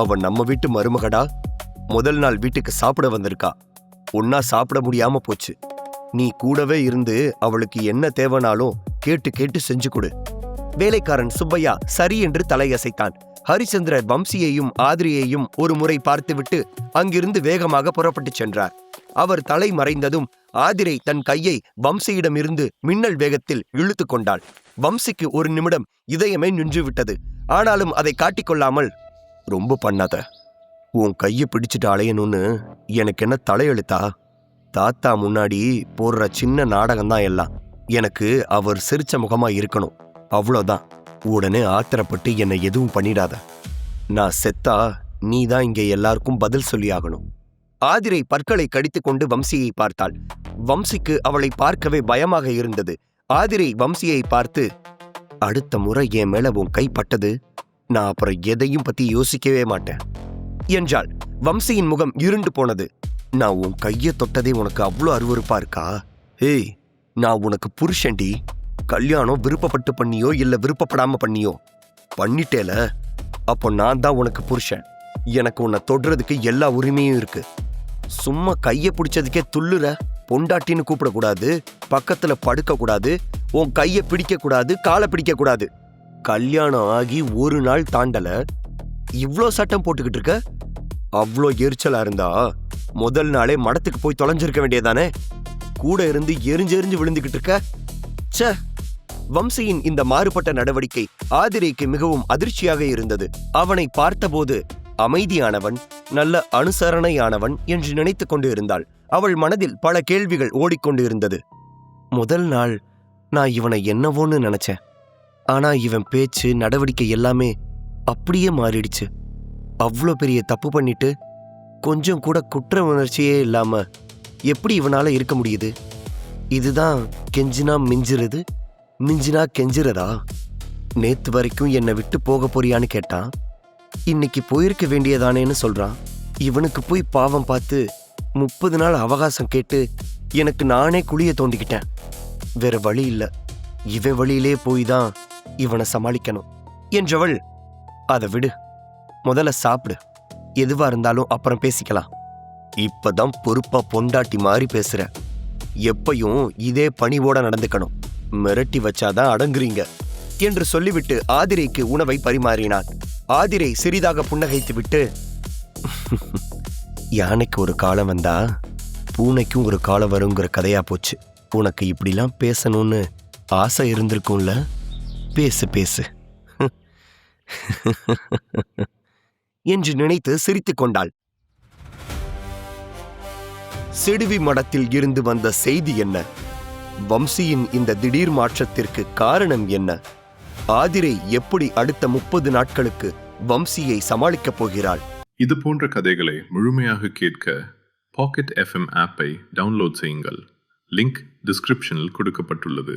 அவன் நம்ம வீட்டு மருமகடா. முதல் நாள் வீட்டுக்கு சாப்பிட வந்திருக்கா. ஒன்னா சாப்பிட முடியாம போச்சு. நீ கூடவே இருந்து அவளுக்கு என்ன தேவைனாலும் கேட்டு கேட்டு செஞ்சு கொடு. வேலைக்காரன் சுப்பையா சரி என்று தலையசைத்தான். ஹரிச்சந்திரர் வம்சியையும் ஆதிரியையும் ஒரு முறை பார்த்துவிட்டு அங்கிருந்து வேகமாக புறப்பட்டு சென்றார். அவர் தலை மறைந்ததும் ஆதிரை தன் கையை வம்சியிடமிருந்து மின்னல் வேகத்தில் இழுத்து கொண்டாள். வம்சிக்கு ஒரு நிமிடம் இதயமே நின்றுவிட்டது. ஆனாலும் அதை காட்டிக்கொள்ளாமல், ரொம்ப பண்ணாத, உன் கையை பிடிச்சிட்டு அலையணும்னு எனக்கு என்ன தலையெழுத்தா? தாத்தா முன்னாடி போடுற சின்ன நாடகம்தான் எல்லாம். எனக்கு அவர் சிரிச்ச முகமா இருக்கணும், அவ்வளோதான். உடனே ஆத்திரப்பட்டு என்னை எதுவும் பண்ணிடாத. நான் செத்தா நீதான் இங்கே எல்லாருக்கும் பதில் சொல்லி ஆகணும். ஆதிரை பற்களை கடித்துக்கொண்டு வம்சியை பார்த்தாள். வம்சிக்கு அவளை பார்க்கவே பயமாக இருந்தது. ஆதிரை வம்சியை பார்த்து, அடுத்த முறை என் மேல உன் கை பட்டது, நான் அப்புறம் எதையும் பத்தி யோசிக்கவே மாட்டேன் என்றாள். வம்சியின் முகம் இருண்டு போனது. நான் உன் கையை தொட்டதே உனக்கு அவ்வளோ அருவருப்பா இருக்கா? ஏய், நான் உனக்கு புருஷன்டி. கல்யாணம் விருப்பப்பட்டு பண்ணியோ இல்ல விருப்பப்படாம பண்ணியோ பண்ணிட்டேல, அப்போ நான் தான் உனக்கு புருஷன். எனக்கு உன்னை தொடுறதுக்கு எல்லா உரிமையும் இருக்கு. சும்மா கையை பிடிச்சதுக்கே துள்ளுற. பொண்டாட்டின்னு கூப்பிடக்கூடாது, பக்கத்துல படுக்க கூடாது, உன் கையை பிடிக்க கூடாது, காலை பிடிக்க கூடாது. கல்யாணம் ஆகி ஒரு நாள் தாண்டல, இவ்ளோ சட்டம் போட்டுக்கிட்டு இருக்க? அவ்வளோ எரிச்சலா இருந்தா முதல் நாளே மடத்துக்கு போய் தொலைஞ்சிருக்க வேண்டியதானே? கூட இருந்து எரிஞ்செறிஞ்சு விழுந்துகிட்டு இருக்க. ச்சே! வம்சியின் இந்த மாறுபட்ட நடவடிக்கை ஆதிரைக்கு மிகவும் அதிர்ச்சியாக இருந்தது. அவனை பார்த்தபோது அமைதியானவன், நல்ல அனுசரணையானவன் என்று நினைத்து கொண்டு இருந்தாள். அவள் மனதில் பல கேள்விகள் ஓடிக்கொண்டு இருந்தது. முதல் நாள் நான் இவனை என்னவோன்னு நினைச்சேன். ஆனா இவன் பேச்சு நடவடிக்கை எல்லாமே அப்படியே மாறிடுச்சு. அவ்வளோ பெரிய தப்பு பண்ணிட்டு கொஞ்சம் கூட குற்ற உணர்ச்சியே இல்லாம எப்படி இவனால இருக்க முடியுது? இதுதான் கெஞ்சினா மிஞ்சுறது, மிஞ்சினா கெஞ்சுறதா? நேத்து வரைக்கும் என்னை விட்டு போக போறியான்னு கேட்டான். இன்னைக்கு போயிருக்க வேண்டியதானேன்னு சொல்றான். இவனுக்கு போய் பாவம் பார்த்து 30 நாள் அவகாசம் கேட்டு எனக்கு நானே குழிய தோண்டிக்கிட்டேன். வேற வழி இல்ல, இவன் வழியிலே போய் தான் இவனை சமாளிக்கணும் என்றவள், அதை விடு, முதல்ல சாப்பிடு, எதுவா இருந்தாலும் அப்புறம் பேசிக்கலாம். இப்பதான் பொறுப்பா பொண்டாட்டி மாதிரி பேசுற. எப்பையும் இதே பணிவோட நடந்துக்கணும். மிரட்டி வச்சாதான் அடங்குறீங்க என்று சொல்லிவிட்டு ஆதிரைக்கு உணவை பரிமாறினார். ஆதிரை சிறிதாக புன்னகைத்து விட்டு, யானைக்கு ஒரு காலம் வந்தா பூனைக்கும் ஒரு காலம் வருங்கிற கதையா போச்சு. உனக்கு இப்படிலாம் பேசணும்னு ஆசை இருந்திருக்கும்ல, பேசு பேசு என்று நினைத்து சிரித்துக் கொண்டாள். சிடுவி மடத்தில் இருந்து வந்த செய்தி என்ன? வம்சியின் இந்த திடீர் மாற்றத்திற்கு காரணம் என்ன? ஆதிரை எப்படி அடுத்த 30 நாட்களுக்கு வம்சியை சமாளிக்கப் போகிறாள்? இது போன்ற கதைகளை முழுமையாக கேட்க பாக்கெட் FM ஆப்பை டவுன்லோட் செய்யுங்கள். லிங்க் டிஸ்கிரிப்ஷனில் கொடுக்கப்பட்டுள்ளது.